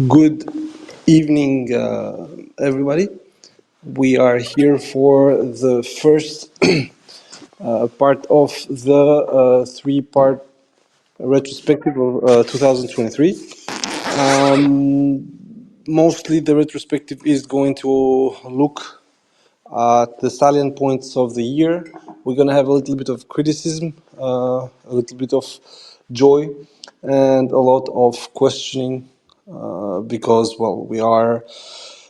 Good evening, everybody. We are here for the first part of the three-part retrospective of 2023. Mostly the retrospective is going to look at the salient points of the year. We're going to have a little bit of criticism, a little bit of joy, and a lot of questioning because, well, we are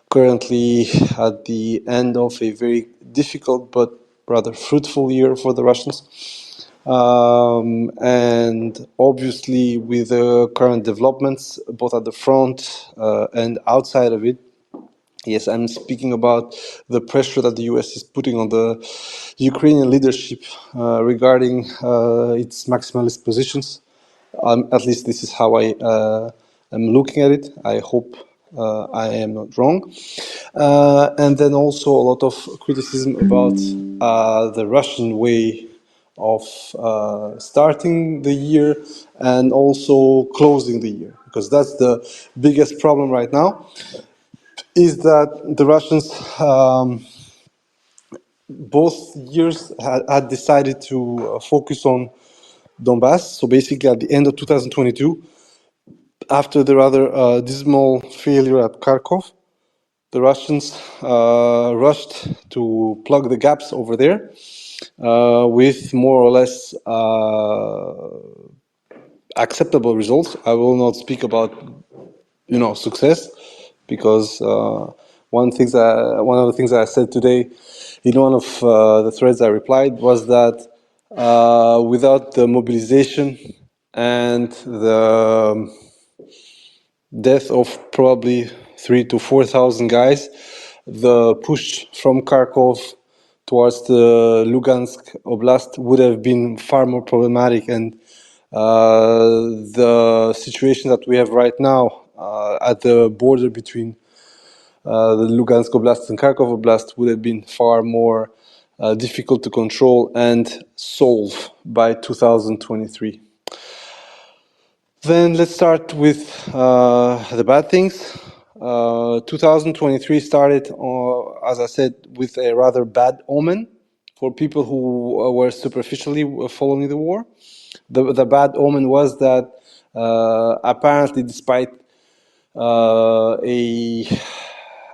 currently at the end of a very difficult but rather fruitful year for the Russians. And obviously, with the current developments, both at the front and outside of it, yes, I'm speaking about the pressure that the US is putting on the Ukrainian leadership regarding its maximalist positions. At least this is how I am looking at it. I hope I am not wrong. And then also a lot of criticism about the Russian way of starting the year and also closing the year, because that's the biggest problem right now, is that the Russians both years had decided to focus on Donbass. So basically at the end of 2022, after the rather dismal failure at Kharkov, the Russians rushed to plug the gaps over there with more or less acceptable results. I will not speak about, success, because one of the things I said today in one of the threads I replied was that without the mobilization and the death of probably 3,000 to 4,000 guys, the push from Kharkov towards the Lugansk Oblast would have been far more problematic, and the situation that we have right now at the border between the Lugansk Oblast and Kharkov Oblast would have been far more difficult to control and solve by 2023. Then let's start with the bad things. 2023 started, as I said, with a rather bad omen for people who were superficially following the war. The bad omen was that apparently, despite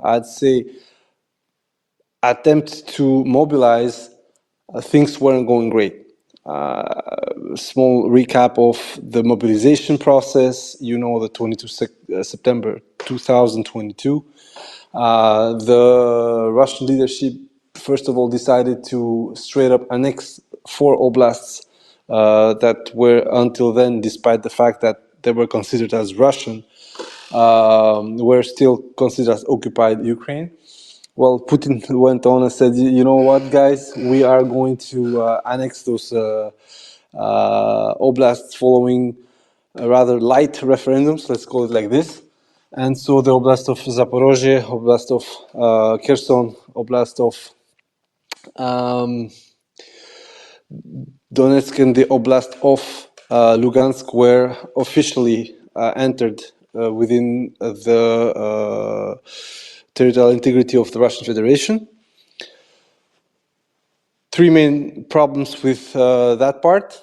I'd say, attempt to mobilize, things weren't going great. Small recap of the mobilization process. The 22 September 2022. The Russian leadership, first of all, decided to straight up annex 4 oblasts that were until then, despite the fact that they were considered as Russian, were still considered as occupied Ukraine. Well, Putin went on and said, you know what, guys, we are going to annex those oblasts following rather light referendums, let's call it like this. And so the Oblast of Zaporozhye, Oblast of Kherson, Oblast of Donetsk and the Oblast of Lugansk were officially entered within the territorial integrity of the Russian Federation. Three main problems with that part.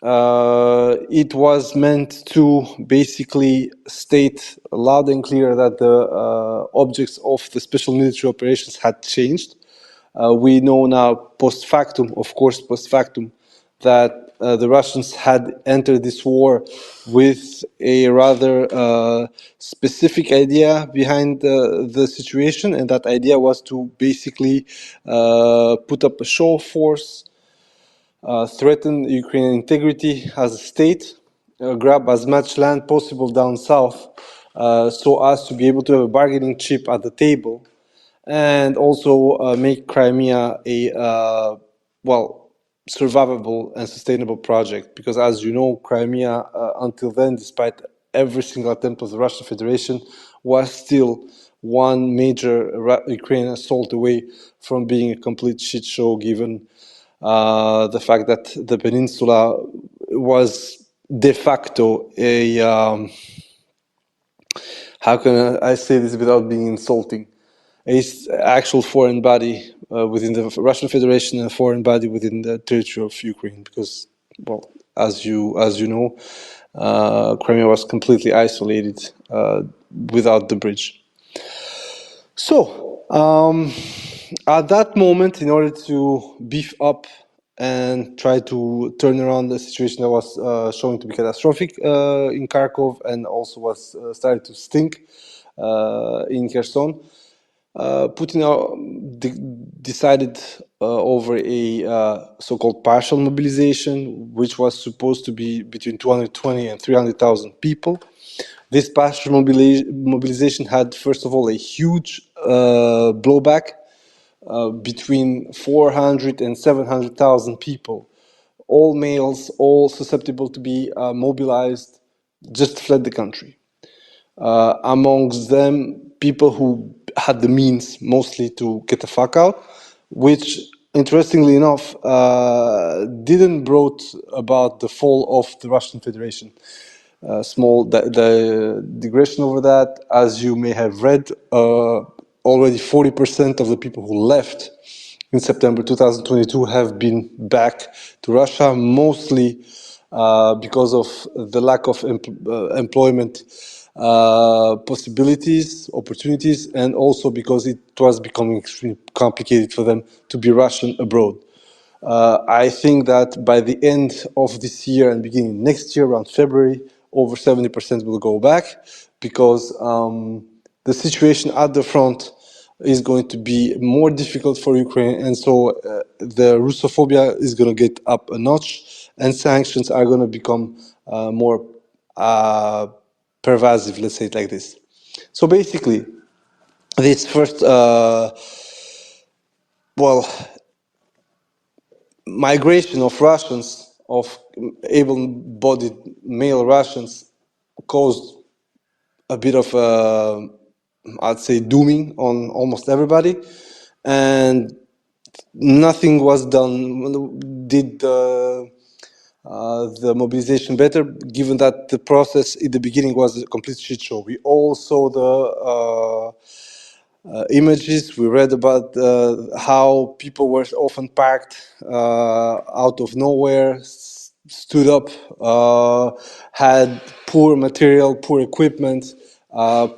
It was meant to basically state loud and clear that the objects of the special military operations had changed. We know now post factum, that the Russians had entered this war with a rather specific idea behind the situation, and that idea was to basically put up a show of force, threaten Ukrainian integrity as a state, grab as much land possible down south so as to be able to have a bargaining chip at the table, and also make Crimea a, survivable and sustainable project. Because as you know, Crimea, until then, despite every single attempt of the Russian Federation, was still one major Ukrainian assault away from being a complete shit show, given the fact that the peninsula was de facto a how can I say this without being insulting? A actual foreign body within the Russian Federation and a foreign body within the territory of Ukraine, because, well, as you know, Crimea was completely isolated without the bridge. So, at that moment, in order to beef up and try to turn around the situation that was showing to be catastrophic in Kharkov and also was starting to stink in Kherson, Putin decided over a so-called partial mobilization, which was supposed to be between 220 and 300,000 people. This partial mobilization had, first of all, a huge blowback. Between 400 and 700,000 people, all males, all susceptible to be mobilized, just fled the country. Amongst them, people who had the means mostly to get the fuck out, which, interestingly enough, didn't brought about the fall of the Russian Federation. Small digression over that. As you may have read, already 40% of the people who left in September 2022 have been back to Russia, mostly because of the lack of employment possibilities, opportunities, and also because it was becoming extremely complicated for them to be Russian abroad. I think that by the end of this year and beginning next year, around February, over 70% will go back, because the situation at the front is going to be more difficult for Ukraine, and so the Russophobia is going to get up a notch, and sanctions are going to become more pervasive, let's say it like this. So basically, this first, migration of Russians, of able-bodied male Russians, caused a bit of, I'd say, dooming on almost everybody, and nothing was done. Did the mobilization better, given that the process in the beginning was a complete shit show. We all saw the images. We read about how people were often packed out of nowhere, stood up, had poor material, poor equipment,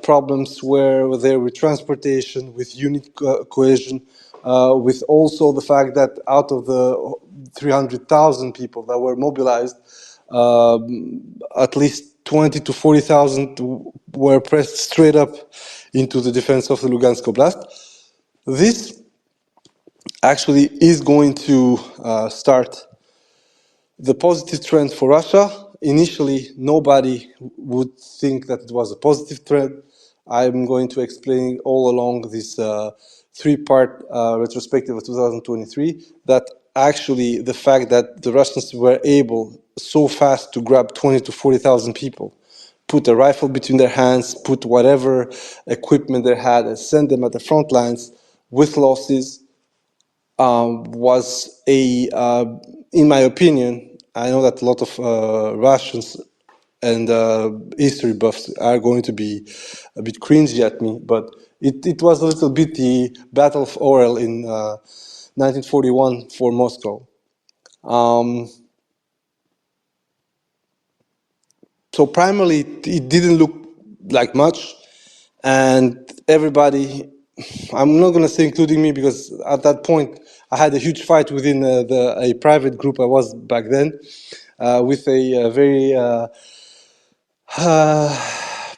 problems where there with transportation, with unit cohesion, with also the fact that out of the 300,000 people that were mobilized, at least 20 to 40,000 were pressed straight up into the defense of the Lugansk Oblast. This actually is going to start the positive trend for Russia. Initially, nobody would think that it was a positive trend. I'm going to explain all along this three-part retrospective of 2023 that actually the fact that the Russians were able so fast to grab 20 to 40,000 people, put a rifle between their hands, put whatever equipment they had, and send them at the front lines with losses, was in my opinion, I know that a lot of Russians and history buffs are going to be a bit cringy at me, but it was a little bit the Battle of Orel in 1941 for Moscow. So primarily, it didn't look like much, and everybody, I'm not going to say including me, because at that point I had a huge fight within a private group I was back then, with a very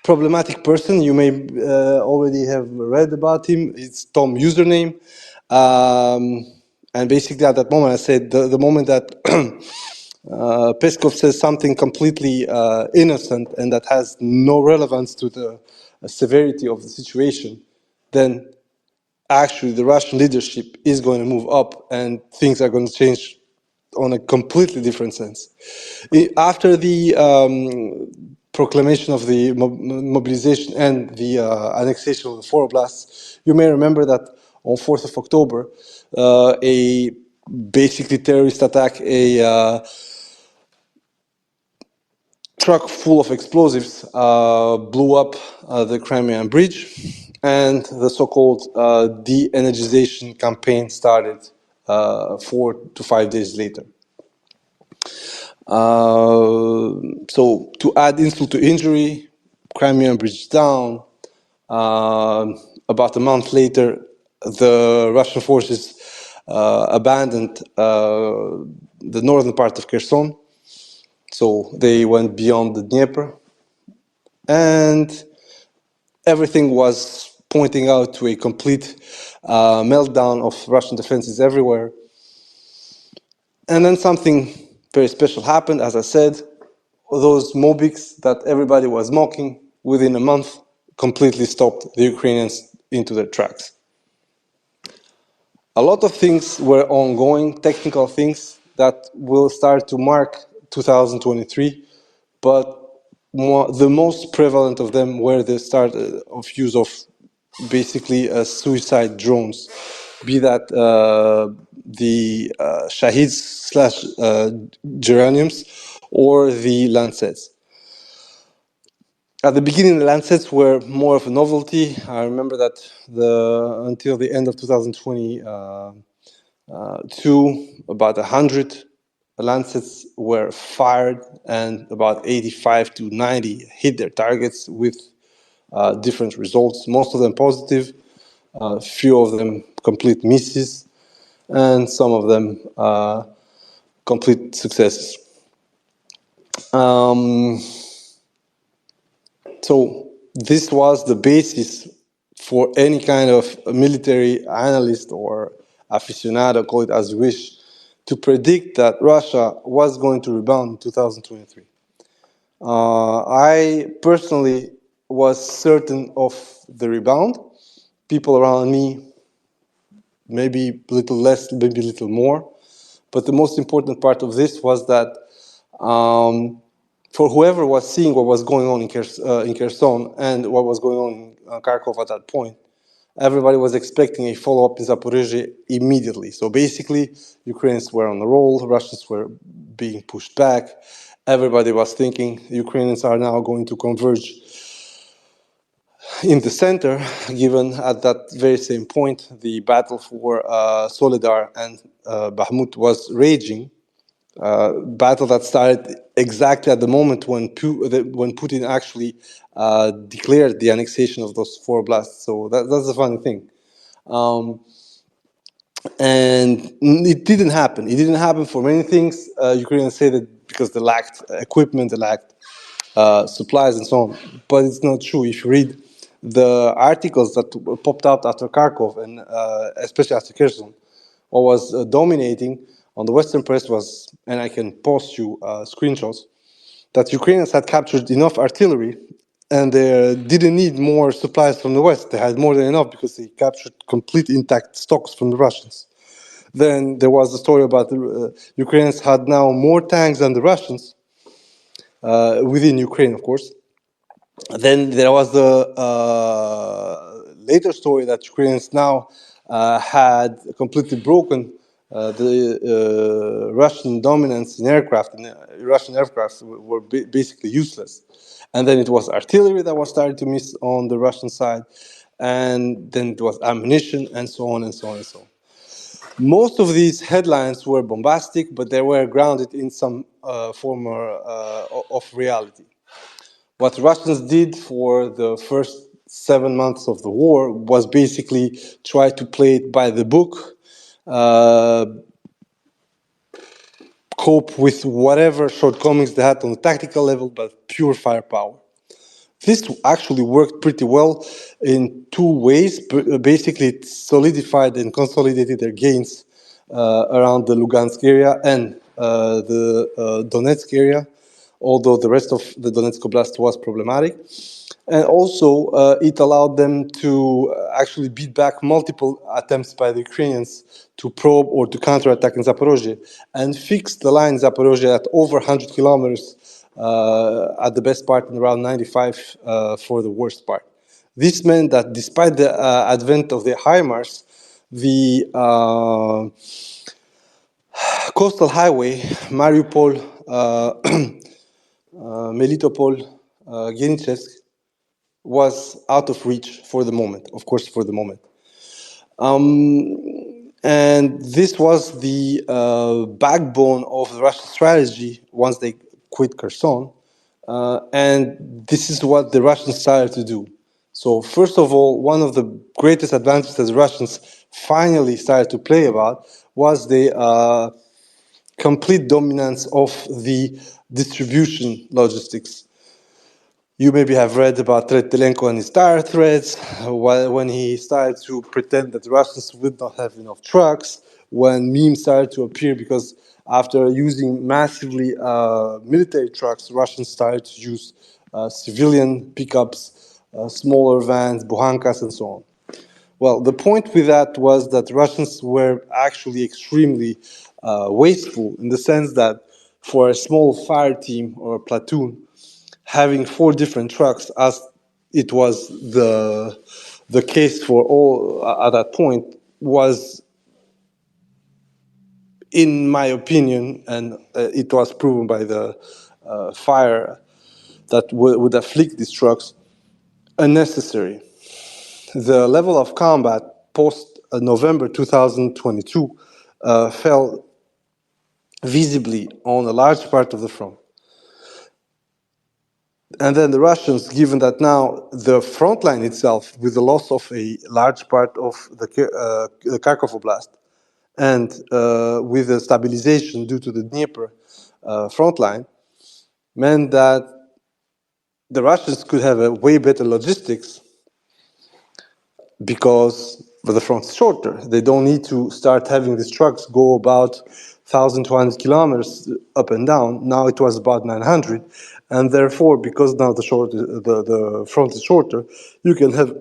problematic person. You may already have read about him. It's Tom username. And basically at that moment I said, the moment that Peskov says something completely innocent and that has no relevance to the severity of the situation, then actually the Russian leadership is going to move up and things are going to change on a completely different sense. After the proclamation of the mobilization and the annexation of the four oblasts, you may remember that on 4th of October, a basically terrorist attack, truck full of explosives blew up the Crimean bridge, and the so-called de-energization campaign started 4 to 5 days later. So to add insult to injury, Crimean bridge down. About a month later, the Russian forces abandoned the northern part of Kherson. So they went beyond the Dnieper, and everything was pointing out to a complete meltdown of Russian defenses everywhere. And then something very special happened, as I said. Those Mobics that everybody was mocking, within a month, completely stopped the Ukrainians into their tracks. A lot of things were ongoing, technical things that will start to mark 2023, but the most prevalent of them were the start of use of basically suicide drones, be that the Shahids slash Geraniums or the Lancets. At the beginning, the Lancets were more of a novelty. I remember that until the end of 2020, about 100 Lancets were fired, and about 85 to 90 hit their targets with different results, most of them positive, few of them complete misses, and some of them complete successes. So this was the basis for any kind of military analyst or aficionado, call it as you wish, to predict that Russia was going to rebound in 2023. I personally was certain of the rebound. People around me, maybe a little less, maybe a little more. But the most important part of this was that for whoever was seeing what was going on in Kherson and what was going on in Kharkov at that point, everybody was expecting a follow-up in Zaporizhzhia immediately. So basically, Ukrainians were on the roll, Russians were being pushed back. Everybody was thinking Ukrainians are now going to converge in the center, given at that very same point, the battle for Soledar and Bakhmut was raging. Battle that started exactly at the moment when Putin actually declared the annexation of those 4 oblasts. So that's the funny thing. And it didn't happen. It didn't happen for many things. Ukrainians say that because they lacked equipment, they lacked supplies and so on. But it's not true. If you read the articles that popped out after Kharkov and especially after Kherson, what was dominating on the Western press was, and I can post you screenshots, that Ukrainians had captured enough artillery and they didn't need more supplies from the West. They had more than enough because they captured complete intact stocks from the Russians. Then there was the story about the Ukrainians had now more tanks than the Russians, within Ukraine, of course. Then there was the later story that Ukrainians now had completely broken the Russian dominance in aircraft, and Russian aircraft were basically useless. And then it was artillery that was starting to miss on the Russian side, and then it was ammunition, and so on and so on and so on. Most of these headlines were bombastic, but they were grounded in some form of reality. What Russians did for the first 7 months of the war was basically try to play it by the book, cope with whatever shortcomings they had on the tactical level, but pure firepower. This actually worked pretty well in 2 ways. Basically, it solidified and consolidated their gains around the Lugansk area and the Donetsk area, although the rest of the Donetsk Oblast was problematic. And also, it allowed them to actually beat back multiple attempts by the Ukrainians to probe or to counterattack in Zaporozhye and fix the line in Zaporozhye at over 100 kilometers at the best part and around 95 for the worst part. This meant that despite the advent of the HIMARS, the coastal highway, Mariupol, Melitopol, Genichesk, was out of reach for the moment, of course, for the moment. And this was the backbone of the Russian strategy once they quit Kherson. And this is what the Russians started to do. So first of all, one of the greatest advantages that the Russians finally started to play about was the complete dominance of the distribution logistics. You maybe have read about Tretelenko and his tire threads, when he started to pretend that the Russians would not have enough trucks, when memes started to appear because after using massively military trucks, Russians started to use civilian pickups, smaller vans, buhankas, and so on. Well, the point with that was that Russians were actually extremely wasteful in the sense that for a small fire team or a platoon, having 4 different trucks, as it was the case for all at that point, was, in my opinion, and it was proven by the fire that would afflict these trucks, unnecessary. The level of combat post November 2022 fell visibly on a large part of the front. And then the Russians, given that now the front line itself, with the loss of a large part of the Kharkov Oblast, and with the stabilization due to the Dnieper front line, meant that the Russians could have a way better logistics because the front is shorter. They don't need to start having these trucks go about 1,200 kilometers up and down. Now it was about 900. And therefore, because now the front is shorter, you can have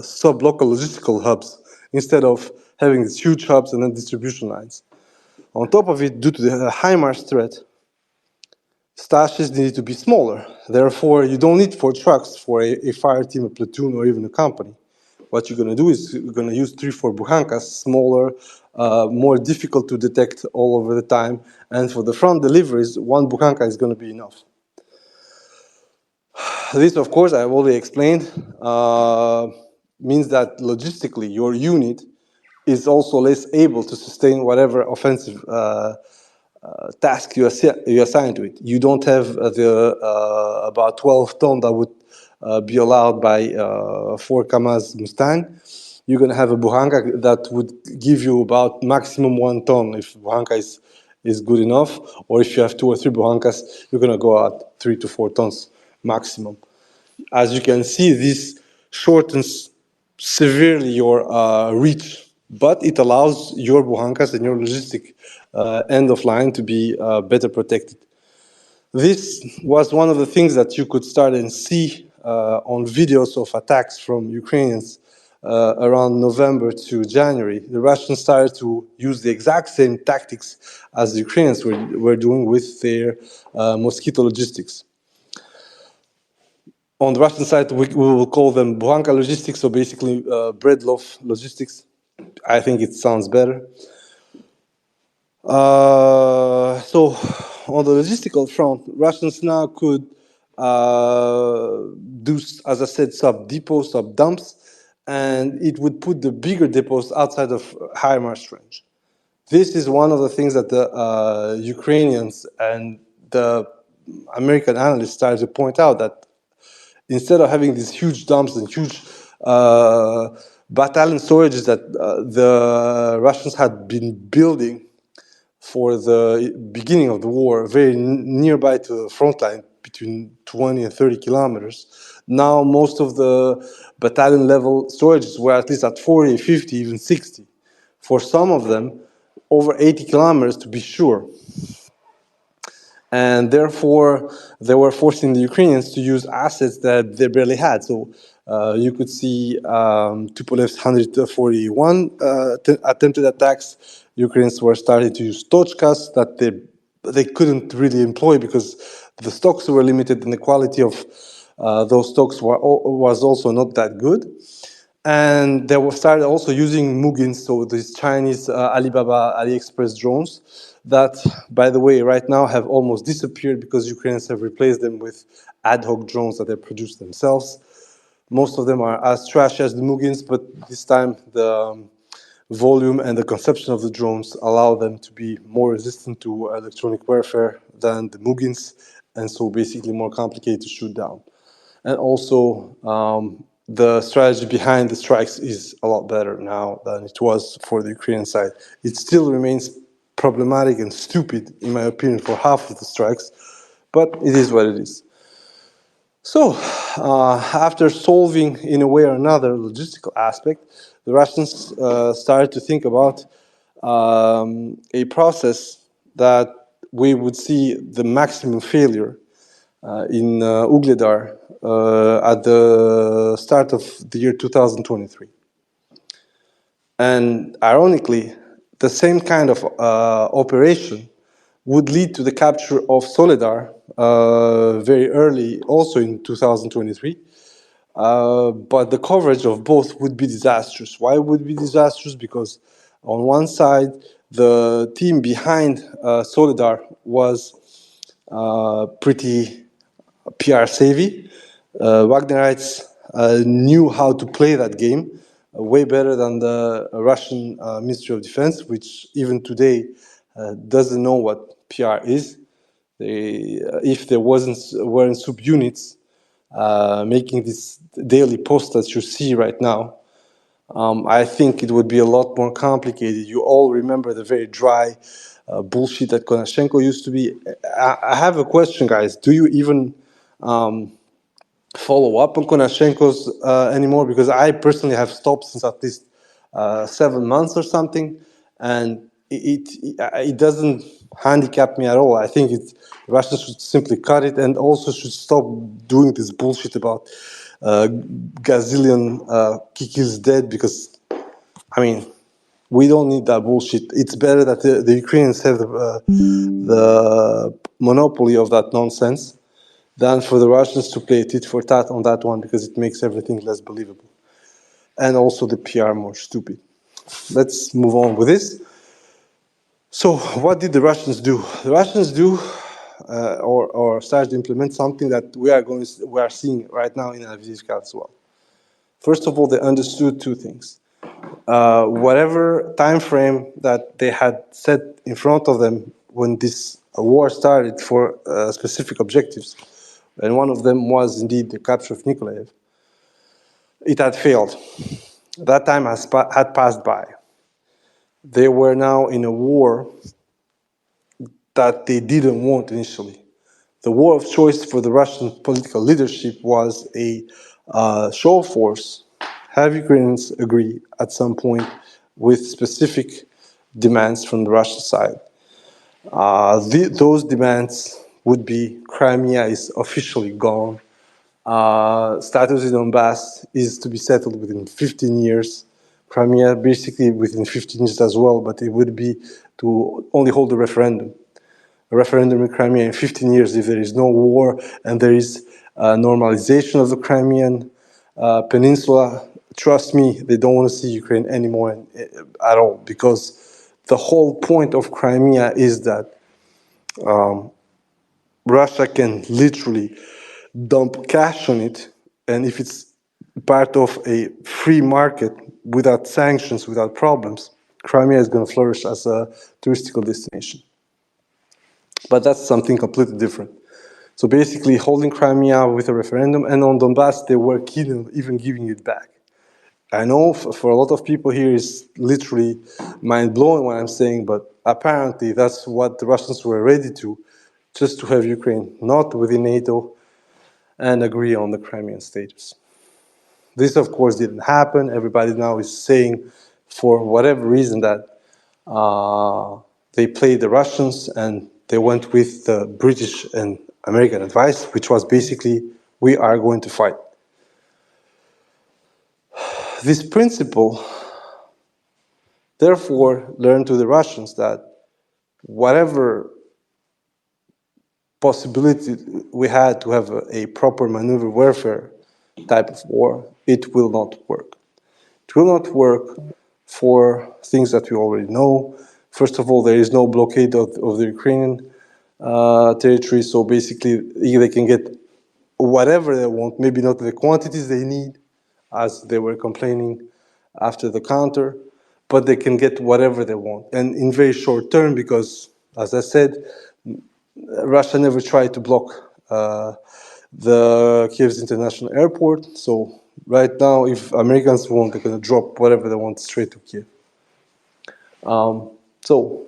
sub-local logistical hubs instead of having these huge hubs and then distribution lines. On top of it, due to the HIMARS threat, stashes need to be smaller. Therefore, you don't need 4 trucks for a fire team, a platoon, or even a company. What you're going to do is you're going to use 3-4 buhankas, smaller, more difficult to detect all over the time. And for the front deliveries, 1 buhanka is going to be enough. This, of course, I've already explained, means that logistically your unit is also less able to sustain whatever offensive task you assign to it. You don't have the about 12 ton that would be allowed by 4 Kamaz Mustang. You're going to have a buhanka that would give you about maximum 1 ton if buhanka is good enough, or if you have 2 or 3 buhankas, you're going to go out 3 to 4 tons maximum. As you can see, this shortens severely your reach, but it allows your buhankas and your logistic end of line to be better protected. This was one of the things that you could start and see on videos of attacks from Ukrainians around November to January. The Russians started to use the exact same tactics as the Ukrainians were doing with their mosquito logistics. On the Russian side, we will call them buhanka logistics, so basically bread loaf logistics. I think it sounds better. So on the logistical front, Russians now could do, as I said, sub-depots, sub-dumps, and it would put the bigger depots outside of HIMARS range. This is one of the things that the Ukrainians and the American analysts started to point out, that instead of having these huge dumps and huge battalion storages that the Russians had been building for the beginning of the war, very nearby to the front line, between 20 and 30 kilometers, now most of the battalion level storages were at least at 40, 50, even 60. For some of them, over 80 kilometers to be sure. And therefore, they were forcing the Ukrainians to use assets that they barely had. So you could see Tupolev's 141 attempted attacks. Ukrainians were starting to use Tochkas that they couldn't really employ because the stocks were limited and the quality of those stocks was also not that good. And they were started also using Mugins, so these Chinese Alibaba, AliExpress drones that, by the way, right now have almost disappeared because Ukrainians have replaced them with ad hoc drones that they produce themselves. Most of them are as trash as the Mugins, but this time the volume and the conception of the drones allow them to be more resistant to electronic warfare than the Mugins, and so basically more complicated to shoot down. And also, the strategy behind the strikes is a lot better now than it was for the Ukrainian side. It still remains problematic and stupid, in my opinion, for half of the strikes, but it is what it is. So, after solving, in a way or another, logistical aspect, the Russians started to think about a process that we would see the maximum failure in Ugledar at the start of the year 2023. And ironically, the same kind of operation would lead to the capture of Soledar very early, also in 2023. But the coverage of both would be disastrous. Why would it be disastrous? Because on one side, the team behind Soledar was pretty PR savvy. Wagnerites knew how to play that game way better than the Russian Ministry of Defense, which even today doesn't know what PR is. If there weren't subunits making this daily post that you see right now, I think it would be a lot more complicated. You all remember the very dry bullshit that Konashenko used to be. I have a question, guys. Do you even follow up on Konashenko's anymore? Because I personally have stopped since at least 7 months or something, and it doesn't handicap me at all. I think Russia should simply cut it and also should stop doing this bullshit about gazillion Kiki's dead, because, I mean, we don't need that bullshit. It's better that the Ukrainians have the monopoly of that nonsense than for the Russians to play tit for tat on that one, because it makes everything less believable. And also the PR more stupid. Let's move on with this. So what did the Russians do? The Russians do or started to implement something that we are seeing right now in Avdiivka as well. First of all, they understood two things. Whatever time frame that they had set in front of them when this war started for specific objectives, and one of them was indeed the capture of Nikolaev, it had failed. That time had passed by. They were now in a war that they didn't want initially. The war of choice for the Russian political leadership was a show of force. Have Ukrainians agree at some point with specific demands from the Russian side? Those demands would be: Crimea is officially gone. Status in Donbass is to be settled within 15 years. Crimea basically within 15 years as well, but it would be to only hold a referendum in Crimea in 15 years if there is no war and there is normalization of the Crimean peninsula. Trust me, they don't want to see Ukraine anymore at all, because the whole point of Crimea is that Russia can literally dump cash on it, and if it's part of a free market without sanctions, without problems, Crimea is going to flourish as a touristical destination. But that's something completely different. So basically, holding Crimea with a referendum, and on Donbass, they were keen on even giving it back. I know for a lot of people here is literally mind-blowing what I'm saying, but apparently that's what the Russians were ready to, just to have Ukraine not within NATO and agree on the Crimean status. This, of course, didn't happen. Everybody now is saying, for whatever reason, that they played the Russians and they went with the British and American advice, which was basically, we are going to fight. This principle, therefore, learned to the Russians that whatever possibility we had to have a proper maneuver warfare type of war, it will not work. It will not work for things that we already know. First of all, there is no blockade of the Ukrainian territory, so basically they can get whatever they want, maybe not the quantities they need, as they were complaining after the counter, but they can get whatever they want. And in very short term, because, as I said, Russia never tried to block the Kiev's international airport. So right now, if Americans want, they're going to drop whatever they want straight to Kiev. So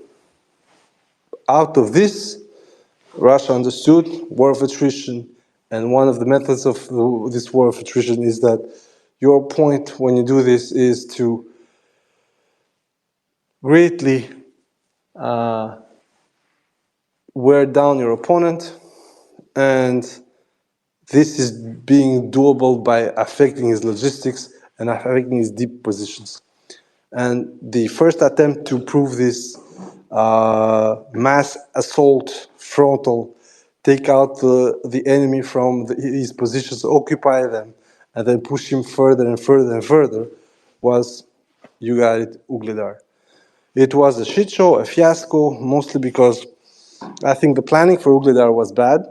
out of this, Russia understood war of attrition, and one of the methods of this war of attrition is that your point when you do this is to greatly wear down your opponent, and this is being doable by affecting his logistics and affecting his deep positions. And the first attempt to prove this mass assault frontal, take out the enemy from his positions, occupy them, and then push him further and further and further, was, you got it, Ugledar. It was a shit show, a fiasco, mostly because I think the planning for Ugledar was bad,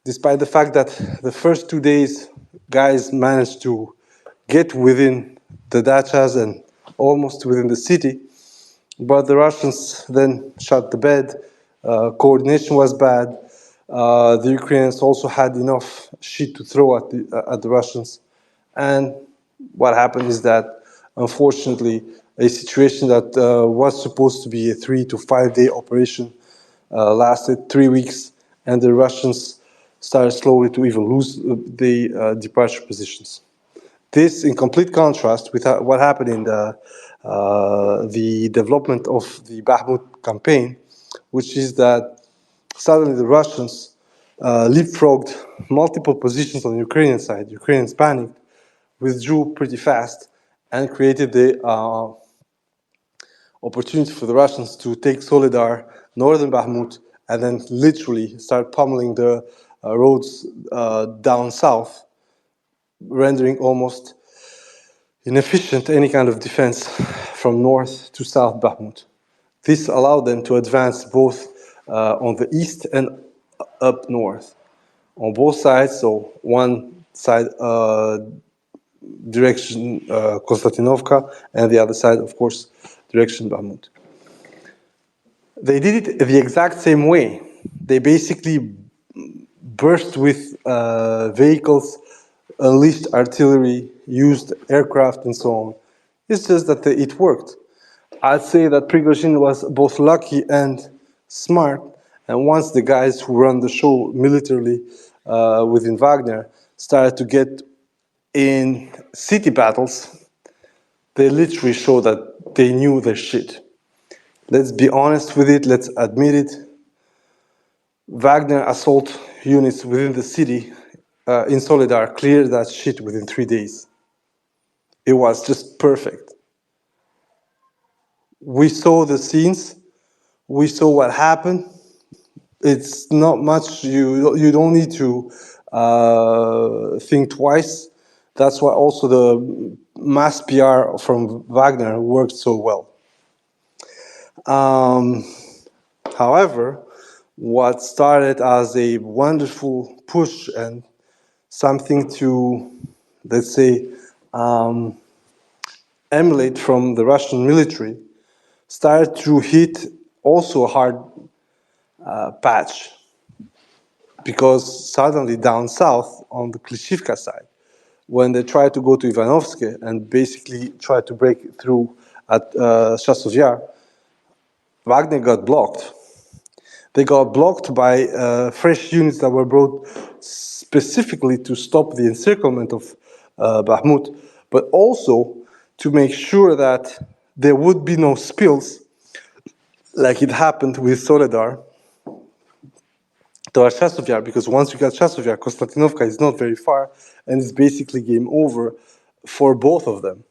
despite the fact that the first 2 days, guys managed to get within the dachas and almost within the city. But the Russians then shut the bed. Coordination was bad. The Ukrainians also had enough shit to throw at the Russians. And what happened is that, unfortunately, a situation that was supposed to be a 3 to 5 day operation lasted 3 weeks, and the Russians started slowly to even lose the departure positions. This, in complete contrast with what happened in the development of the Bakhmut campaign, which is that suddenly the Russians leapfrogged multiple positions on the Ukrainian side. Ukrainians panicked, withdrew pretty fast, and created the opportunity for the Russians to take Solidar, northern Bakhmut, and then literally start pummeling the roads down south, rendering almost inefficient any kind of defense from north to south Bakhmut. This allowed them to advance both on the east and up north. On both sides, so one side direction Konstantinovka, and the other side, of course, direction Bakhmut. They did it the exact same way. They basically burst with vehicles, unleashed artillery, used aircraft, and so on. It's just that it worked. I'd say that Prigozhin was both lucky and smart. And once the guys who run the show militarily within Wagner started to get in city battles, they literally showed that they knew their shit. Let's be honest with it, let's admit it. Wagner assault units within the city in Solidar cleared that shit within 3 days. It was just perfect. We saw the scenes, we saw what happened. It's not much, you don't need to think twice. That's why also the mass PR from Wagner worked so well. However, what started as a wonderful push and something to, let's say, emulate from the Russian military, started to hit also a hard patch. Because suddenly down south on the Klishivka side, when they tried to go to Ivanovske and basically tried to break through at Chasov Yar, Wagner got blocked. They got blocked by fresh units that were brought specifically to stop the encirclement of Bakhmut, but also to make sure that there would be no spills like it happened with Soledar to Chasov Yar, because once you got Chasov Yar, Konstantinovka is not very far, and it's basically game over for both of them.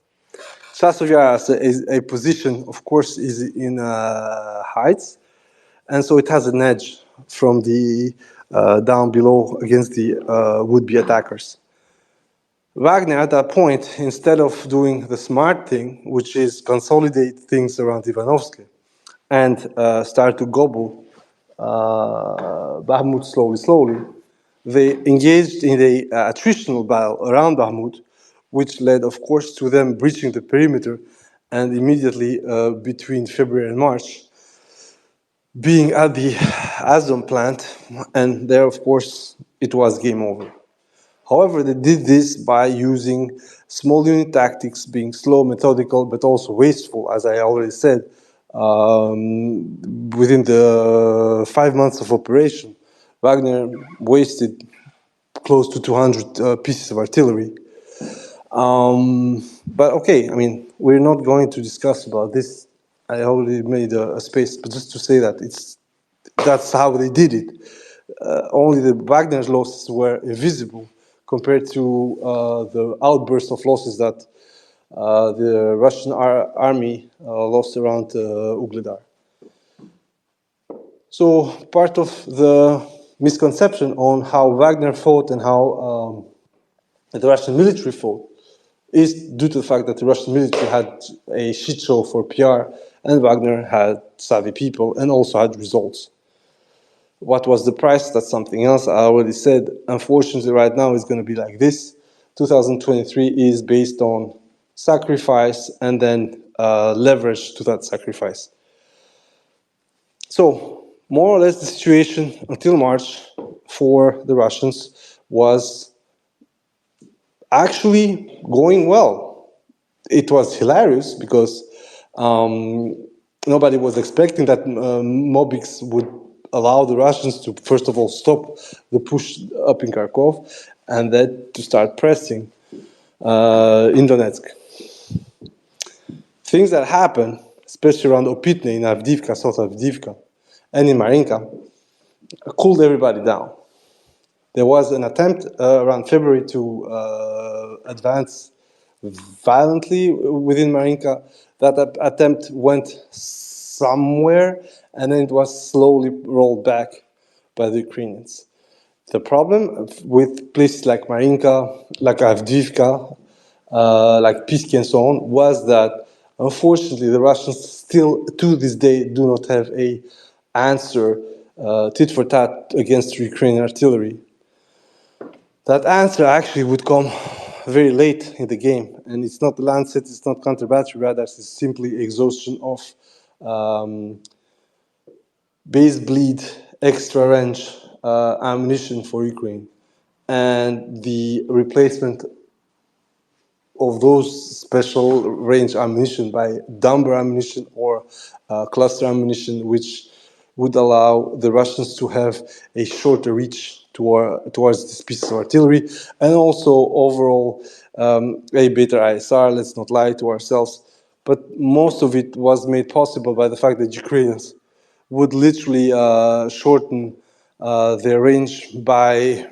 Chasov Yar is a position, of course, is in heights, and so it has an edge from the down below against the would-be attackers. Wagner, at that point, instead of doing the smart thing, which is consolidate things around Ivanovsky and start to gobble Bakhmut slowly, they engaged in a attritional battle around Bakhmut, which led, of course, to them breaching the perimeter, and immediately between February and March, being at the Azom plant, and there, of course, it was game over. However, they did this by using small unit tactics, being slow, methodical, but also wasteful, as I already said. Within the 5 months of operation, Wagner wasted close to 200 pieces of artillery. But okay, I mean, we're not going to discuss about this. I already made a space, but just to say that that's how they did it. Only the Wagner's losses were invisible compared to the outburst of losses that the Russian army lost around Ugledar. So part of the misconception on how Wagner fought and how the Russian military fought is due to the fact that the Russian military had a shit show for PR and Wagner had savvy people and also had results. What was the price? That's something else. I already said, unfortunately, right now it's going to be like this. 2023 is based on sacrifice and then leverage to that sacrifice. So, more or less, the situation until March for the Russians was actually going well. It was hilarious because nobody was expecting that Mobix would allow the Russians to, first of all, stop the push up in Kharkov and then to start pressing in Donetsk. Things that happened, especially around Opitne in Avdiivka, South Avdiivka, and in Marinka, cooled everybody down. There was an attempt around February to advance violently within Marinka. That attempt went somewhere, and then it was slowly rolled back by the Ukrainians. The problem with places like Marinka, like Avdiivka, like Piski and so on, was that unfortunately the Russians still to this day do not have a answer tit for tat against Ukrainian artillery. That answer actually would come very late in the game, and it's not the Lancet, it's not counter-battery radars, it's simply exhaustion of base bleed, extra range ammunition for Ukraine, and the replacement of those special range ammunition by dumber ammunition or cluster ammunition, which would allow the Russians to have a shorter reach towards this piece of artillery, and also overall a better ISR. Let's not lie to ourselves. But most of it was made possible by the fact that Ukrainians would literally shorten their range by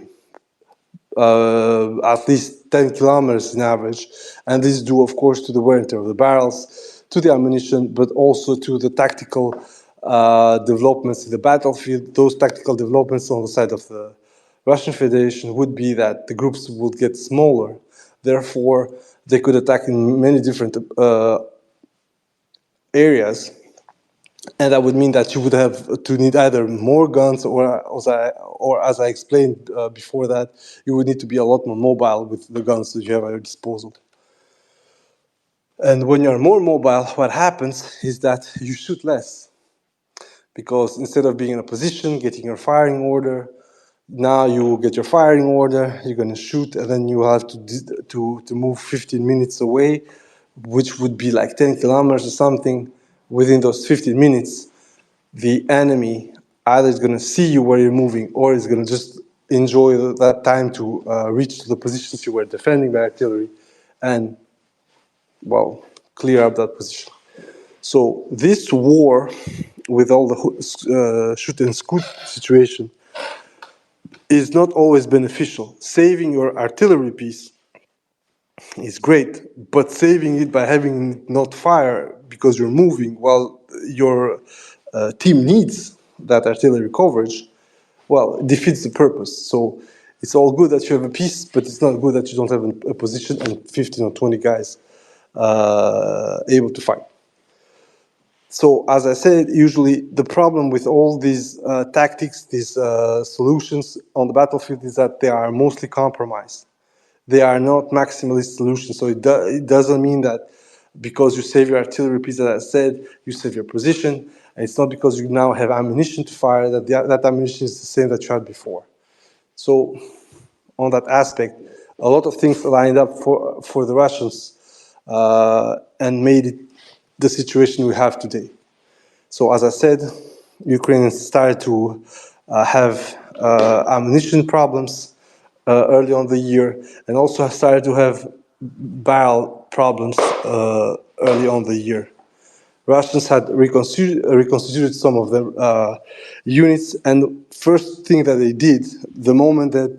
at least 10 kilometers in average. And this is due, of course, to the wear and tear of the barrels, to the ammunition, but also to the tactical developments in the battlefield. Those tactical developments on the side of the Russian Federation would be that the groups would get smaller. Therefore, they could attack in many different areas. And that would mean that you would have to need either more guns or as I explained before that, you would need to be a lot more mobile with the guns that you have at your disposal. And when you're more mobile, what happens is that you shoot less. Because instead of being in a position, getting your firing order, now you get your firing order, you're going to shoot, and then you have to move 15 minutes away, which would be like 10 kilometers or something. Within those 15 minutes, the enemy either is going to see you where you're moving or is going to just enjoy that time to reach the positions you were defending by artillery and, well, clear up that position. So this war with all the shoot and scoot situation is not always beneficial. Saving your artillery piece is great, but saving it by having it not fire because you're moving while your team needs that artillery coverage, well, it defeats the purpose. So It's all good that you have a peace, but it's not good that you don't have a position and 15 or 20 guys able to fight. So, as I said, usually the problem with all these tactics, these solutions on the battlefield is that they are mostly compromised. They are not maximalist solutions. So it doesn't mean that because you save your artillery piece, as I said, you save your position. And it's not because you now have ammunition to fire that that ammunition is the same that you had before. So on that aspect, a lot of things lined up for the Russians and made it the situation we have today. So as I said, Ukrainians started to have ammunition problems early on the year, and also started to have barrel problems early on the year. Russians had reconstituted some of their units, and first thing that they did, the moment that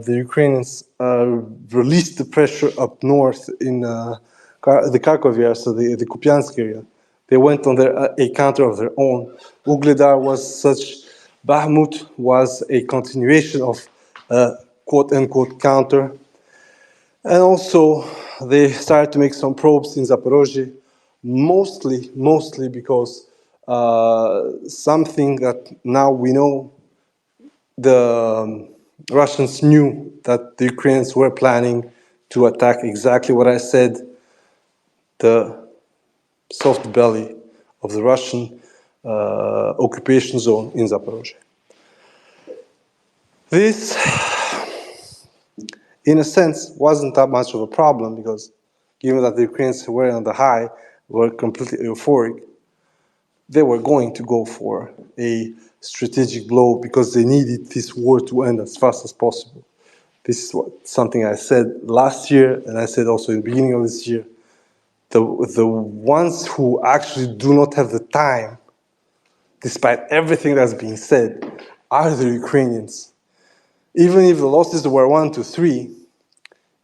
the Ukrainians released the pressure up north in the Kharkov area, so the Kupiansk area, they went on a counter of their own. Ugledar was such, Bakhmut was a continuation of quote-unquote counter. And also, they started to make some probes in Zaporozhye, mostly because something that now we know, the Russians knew that the Ukrainians were planning to attack exactly what I said, the soft belly of the Russian occupation zone in Zaporozhye. This, in a sense, wasn't that much of a problem because given that the Ukrainians were on the high, were completely euphoric, they were going to go for a strategic blow because they needed this war to end as fast as possible. This is something I said last year, and I said also in the beginning of this year. The ones who actually do not have the time, despite everything that's being said, are the Ukrainians. Even if the losses were 1 to 3,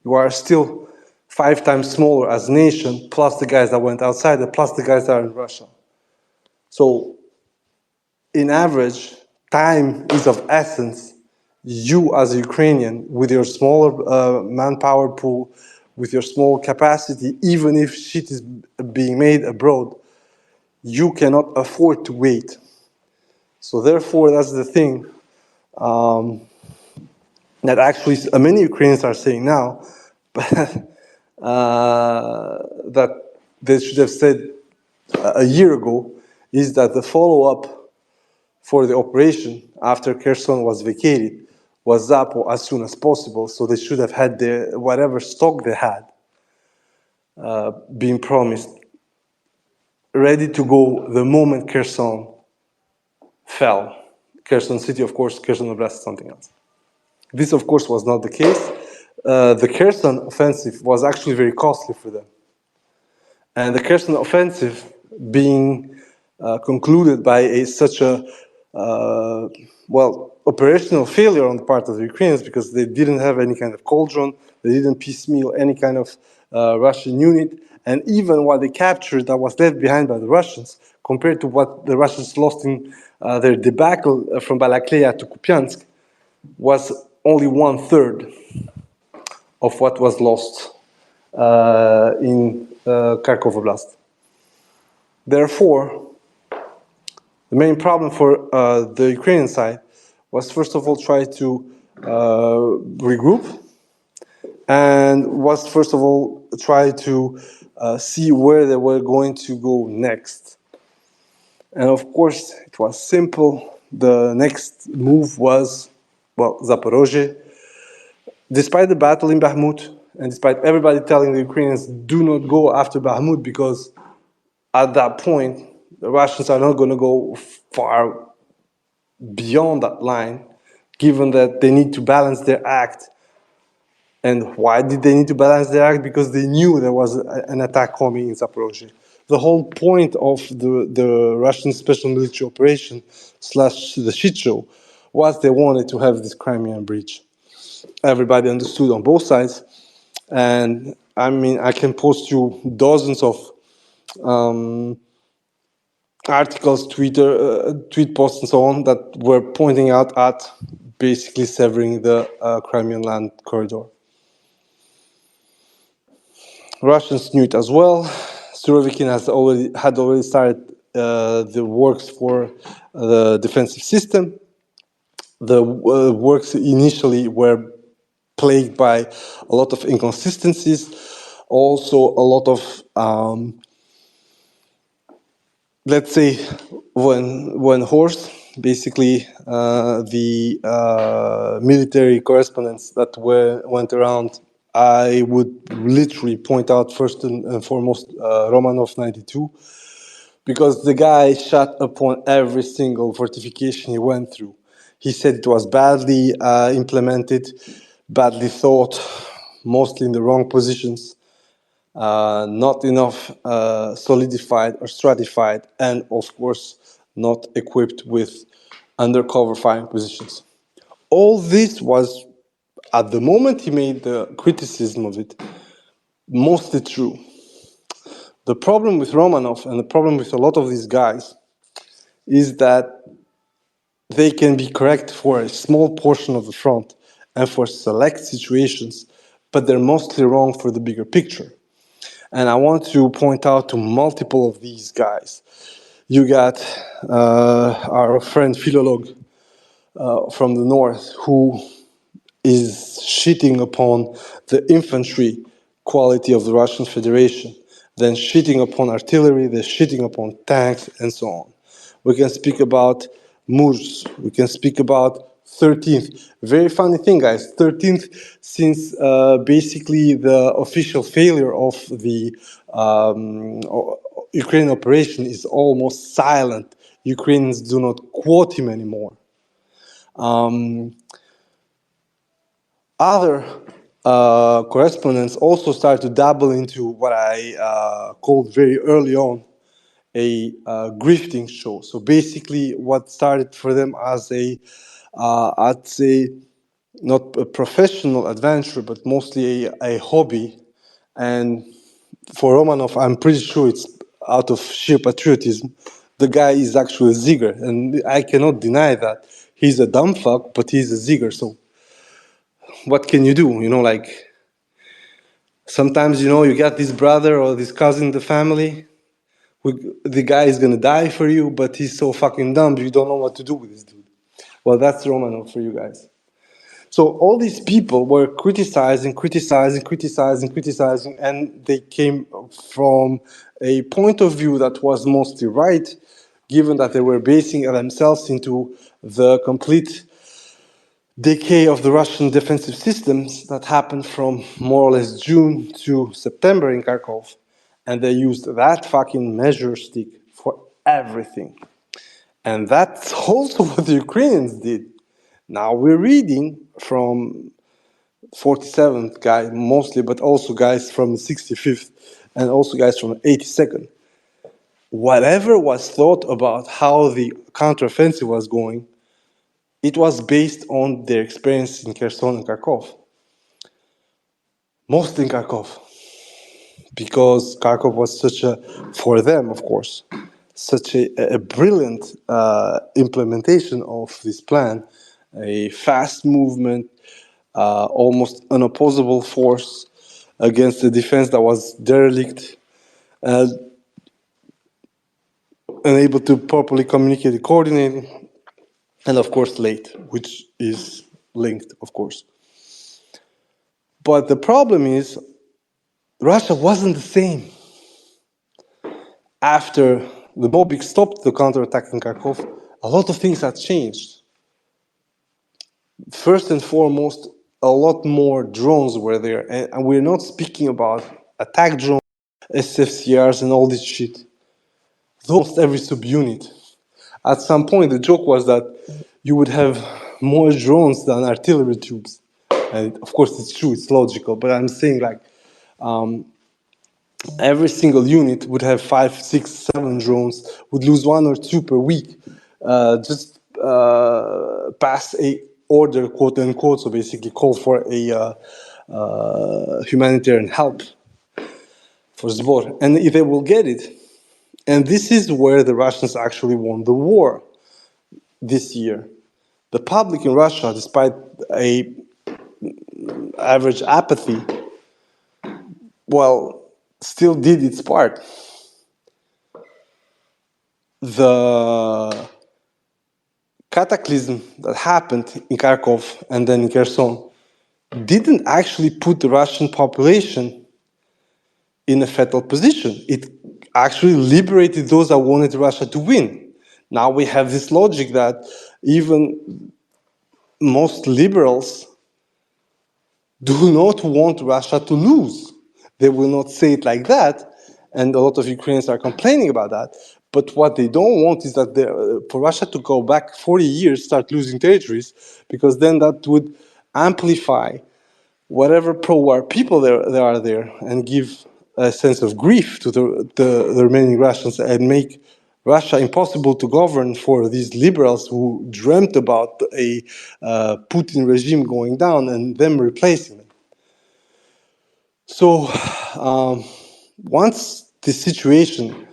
you are still 5 times smaller as a nation, plus the guys that went outside, plus the guys that are in Russia. So, in average, time is of essence. You as a Ukrainian, with your smaller manpower pool, with your small capacity, even if shit is being made abroad, you cannot afford to wait. So therefore, that's the thing that actually many Ukrainians are saying now, but that they should have said a year ago, is that the follow-up for the operation after Kherson was vacated was Zapo as soon as possible. So they should have had their whatever stock they had being promised, ready to go the moment Kherson fell. Kherson city, of course, Kherson Oblast, something else. This, of course, was not the case. The Kherson offensive was actually very costly for them. And the Kherson offensive being concluded by such a, operational failure on the part of the Ukrainians because they didn't have any kind of cauldron, they didn't piecemeal any kind of Russian unit, and even what they captured that was left behind by the Russians, compared to what the Russians lost in their debacle from Balakleya to Kupiansk, was only 1/3 of what was lost in Kharkov Oblast. Therefore, the main problem for the Ukrainian side was, first of all, try to regroup, and was, first of all, try to see where they were going to go next. And of course, it was simple. The next move was, Zaporozhye. Despite the battle in Bakhmut, and despite everybody telling the Ukrainians, do not go after Bakhmut because at that point, the Russians are not going to go far beyond that line, given that they need to balance their act. And why did they need to balance their act? Because they knew there was an attack coming in Zaporozhye. The whole point of the Russian special military operation / the shit show was they wanted to have this Crimean bridge. Everybody understood on both sides. And I mean, I can post you dozens of articles, tweet posts, and so on that were pointing out at basically severing the Crimean land corridor. Russians knew it as well. Surovikin had already started the works for the defensive system. The works initially were plagued by a lot of inconsistencies, also a lot of let's say when horse basically the military correspondence that went around, I would literally point out first and foremost Romanov 92, because the guy shot upon every single fortification he went through. He said it was badly implemented, badly thought, mostly in the wrong positions, not enough solidified or stratified, and of course, not equipped with undercover firing positions. All this was, at the moment he made the criticism of it, mostly true. The problem with Romanov and the problem with a lot of these guys is that they can be correct for a small portion of the front and for select situations, but they're mostly wrong for the bigger picture. And I want to point out to multiple of these guys. You got our friend Philolog from the north, who is shitting upon the infantry quality of the Russian Federation, then shitting upon artillery, then shitting upon tanks, and so on. We can speak about Murs, we can speak about 13th. Very funny thing, guys, 13th, since basically the official failure of the Ukrainian operation is almost silent. Ukrainians do not quote him anymore. Other correspondents also started to dabble into what I called very early on a grifting show. So basically, what started for them as I'd say, not a professional adventure, but mostly a hobby. And for Romanov, I'm pretty sure it's out of sheer patriotism. The guy is actually a zigger, and I cannot deny that. He's a dumb fuck, but he's a zigger, so what can you do? You know, like, sometimes, you know, you got this brother or this cousin in the family, the guy is gonna die for you, but he's so fucking dumb, you don't know what to do with this dude. Well, that's Romanov for you guys. So all these people were criticizing, and they came from a point of view that was mostly right, given that they were basing themselves into the complete decay of the Russian defensive systems that happened from more or less June to September in Kharkov. And they used that fucking measure stick for everything. And that's also what the Ukrainians did. Now we're reading from 47th guy mostly, but also guys from the 65th and also guys from the 82nd. Whatever was thought about how the counteroffensive was going, it was based on their experience in Kherson and Kharkov. Mostly in Kharkov. Because Kharkov was for them, of course, such a brilliant implementation of this plan, a fast movement, almost unopposable force against a defense that was derelict, unable to properly communicate and coordinate, and of course late, which is linked, of course. But the problem is, Russia wasn't the same. After the Bolsheviks stopped the counterattack in Kharkov, a lot of things had changed. First and foremost, a lot more drones were there, and we're not speaking about attack drones, SFCRs, and all this shit. Almost every subunit. At some point, the joke was that you would have more drones than artillery tubes. And of course, it's true, it's logical, but I'm saying, like, every single unit would have 5, 6, 7 drones, would lose 1 or 2 per week, just pass a order, quote unquote, so basically call for a humanitarian help for Zbor. And if they will get it, and this is where the Russians actually won the war this year. The public in Russia, despite a average apathy, well, still did its part. The cataclysm that happened in Kharkov and then in Kherson didn't actually put the Russian population in a fatal position. It actually liberated those that wanted Russia to win. Now we have this logic that even most liberals do not want Russia to lose. They will not say it like that, and a lot of Ukrainians are complaining about that. But what they don't want is that for Russia to go back 40 years, start losing territories, because then that would amplify whatever pro-war people there are there and give a sense of grief to the remaining Russians and make Russia impossible to govern for these liberals who dreamt about a Putin regime going down and them replacing them. So once the situation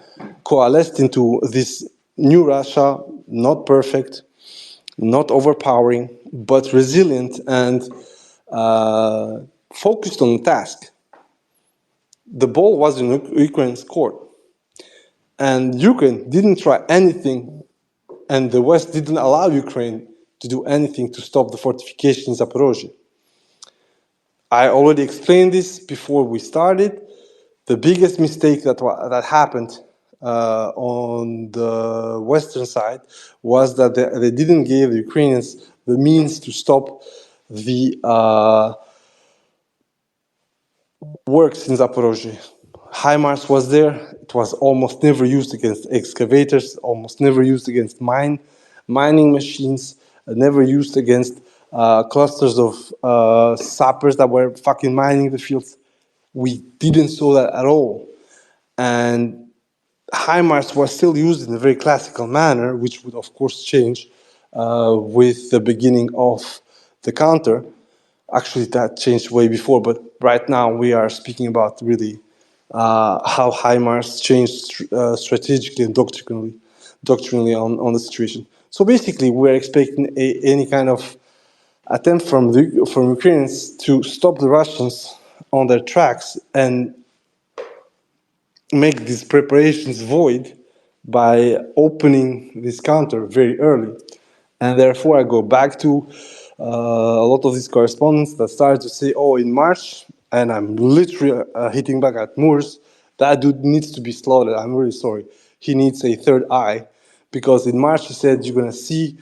coalesced into this new Russia, not perfect, not overpowering, but resilient and focused on the task, the ball was in Ukraine's court. And Ukraine didn't try anything, and the West didn't allow Ukraine to do anything to stop the fortification in Zaporozhye. I already explained this before we started. The biggest mistake that happened on the Western side was that they didn't give the Ukrainians the means to stop the works in Zaporozhye. HIMARS was there. It was almost never used against excavators, almost never used against mining machines, never used against clusters of sappers that were fucking mining the fields. We didn't saw that at all. And HIMARS was still used in a very classical manner, which would of course change with the beginning of the counter. Actually, that changed way before, but right now we are speaking about really how HIMARS changed strategically and doctrinally on the situation. So basically, we're expecting any kind of attempt from Ukrainians to stop the Russians on their tracks and make these preparations void by opening this counter very early. And therefore, I go back to a lot of these correspondents that started to say, oh, in March, and I'm literally hitting back at Moors, that dude needs to be slaughtered. I'm really sorry. He needs a third eye, because in March he said, you're going to see,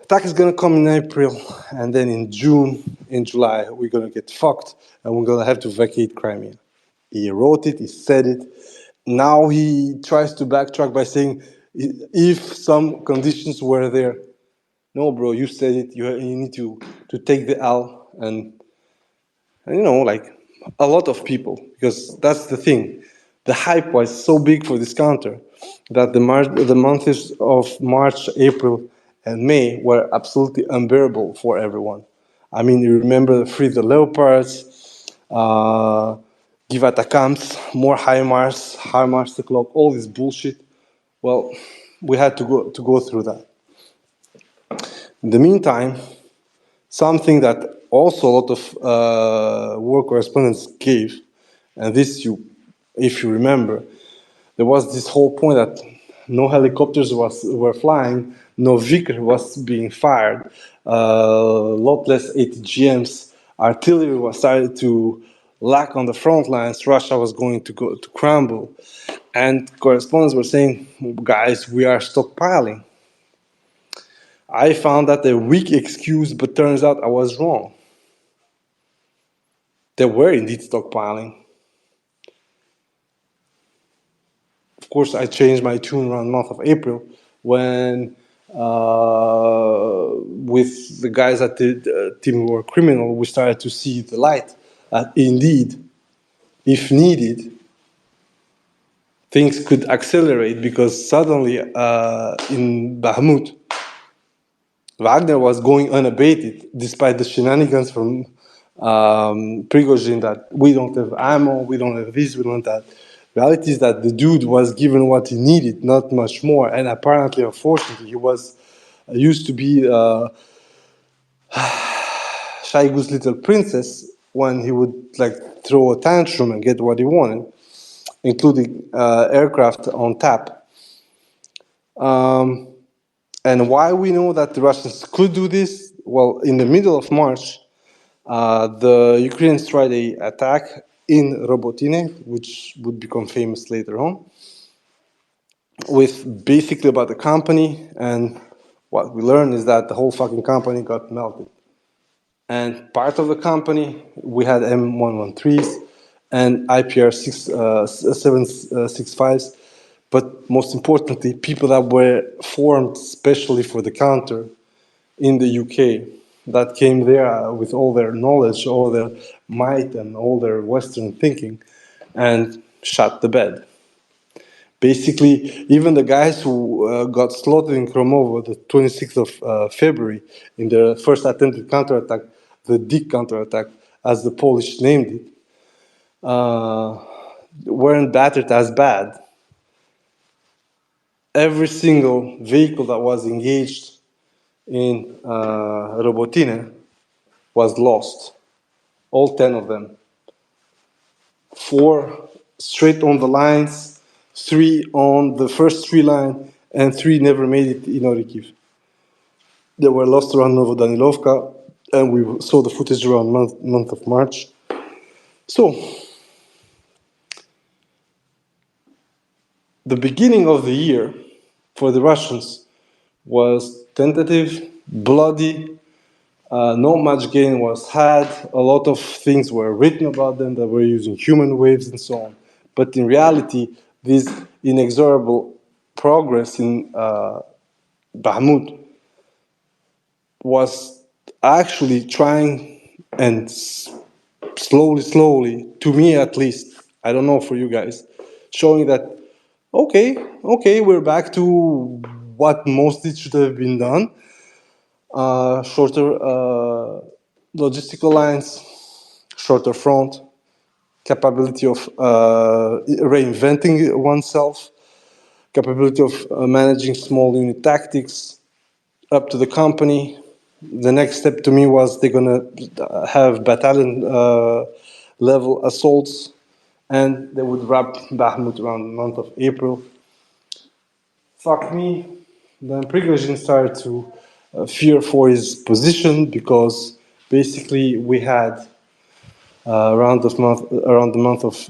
attack is going to come in April, and then in June, in July, we're going to get fucked, and we're going to have to vacate Crimea. He wrote it, he said it. Now he tries to backtrack by saying, if some conditions were there. No, bro, you said it. You need to take the L, and you know, like a lot of people, because that's the thing. The hype was so big for this counter that the months of March, April, and May were absolutely unbearable for everyone. I mean, you remember Free the Leopards, Give Attacams, more HIMARS the clock, all this bullshit. Well, we had to go through that. In the meantime, something that also a lot of war correspondents gave, and this if you remember, there was this whole point that no helicopters were flying, no Vickers was being fired, a lot less ATGMs, artillery was started to lack on the front lines, Russia was going to crumble. And correspondents were saying, guys, we are stockpiling. I found that a weak excuse, but turns out I was wrong. They were indeed stockpiling. Of course, I changed my tune around the month of April when, with the guys at the team who were criminal, we started to see the light that indeed, if needed, things could accelerate, because suddenly in Bakhmut, Wagner was going unabated despite the shenanigans from Prigozhin that we don't have ammo, we don't have this, we don't have that. Reality is that the dude was given what he needed, not much more, and apparently, unfortunately, he was used to be Shaigu's little princess when he would like throw a tantrum and get what he wanted, including aircraft on tap. And why we know that the Russians could do this? Well, in the middle of March, the Ukrainians tried an attack in Robotine, which would become famous later on, with basically about the company. And what we learned is that the whole fucking company got melted. And part of the company, we had M113s and IPR 765s, but most importantly, people that were formed specially for the counter in the UK that came there with all their knowledge, all their might, and all their Western thinking, and shut the bed. Basically, even the guys who got slaughtered in Kromovo the 26th of February in the first attempted counterattack, the Dick counterattack, as the Polish named it, weren't battered as bad. Every single vehicle that was engaged in Robotine was lost. All 10 of them. 4 straight on the lines, 3 on the first 3 line, and 3 never made it in Orikiv. They were lost around Novodanilovka, and we saw the footage around month of March. So, the beginning of the year for the Russians was tentative, bloody, not much gain was had. A lot of things were written about them that were using human waves and so on. But in reality, this inexorable progress in Bakhmut was actually trying and slowly, to me at least, I don't know for you guys, showing that, okay, we're back to what mostly should have been done. Shorter logistical lines, shorter front, capability of reinventing oneself, capability of managing small unit tactics, up to the company. The next step to me was they're going to have battalion level assaults, and they would wrap Bakhmut around the month of April. Fuck me. Then Prigozhin started to fear for his position because basically we had around the month of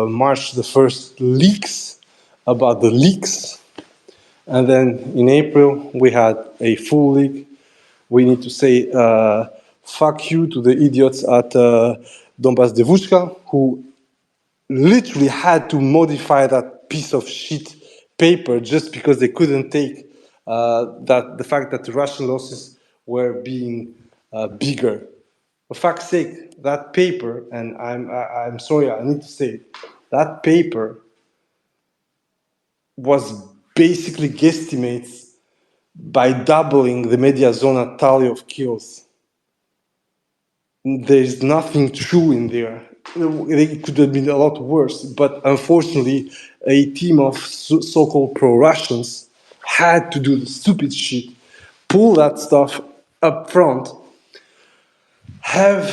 March the first leaks about the leaks, and then in April we had a full leak. We need to say fuck you to the idiots at Donbass Devushka who literally had to modify that piece of shit paper just because they couldn't take that the fact that the Russian losses were being bigger. For fuck's sake, that paper, and I'm sorry, I need to say it, that paper was basically guesstimates by doubling the media zona tally of kills. There's nothing true in there. It could have been a lot worse, but unfortunately, a team of so-called pro-Russians had to do the stupid shit, pull that stuff up front, have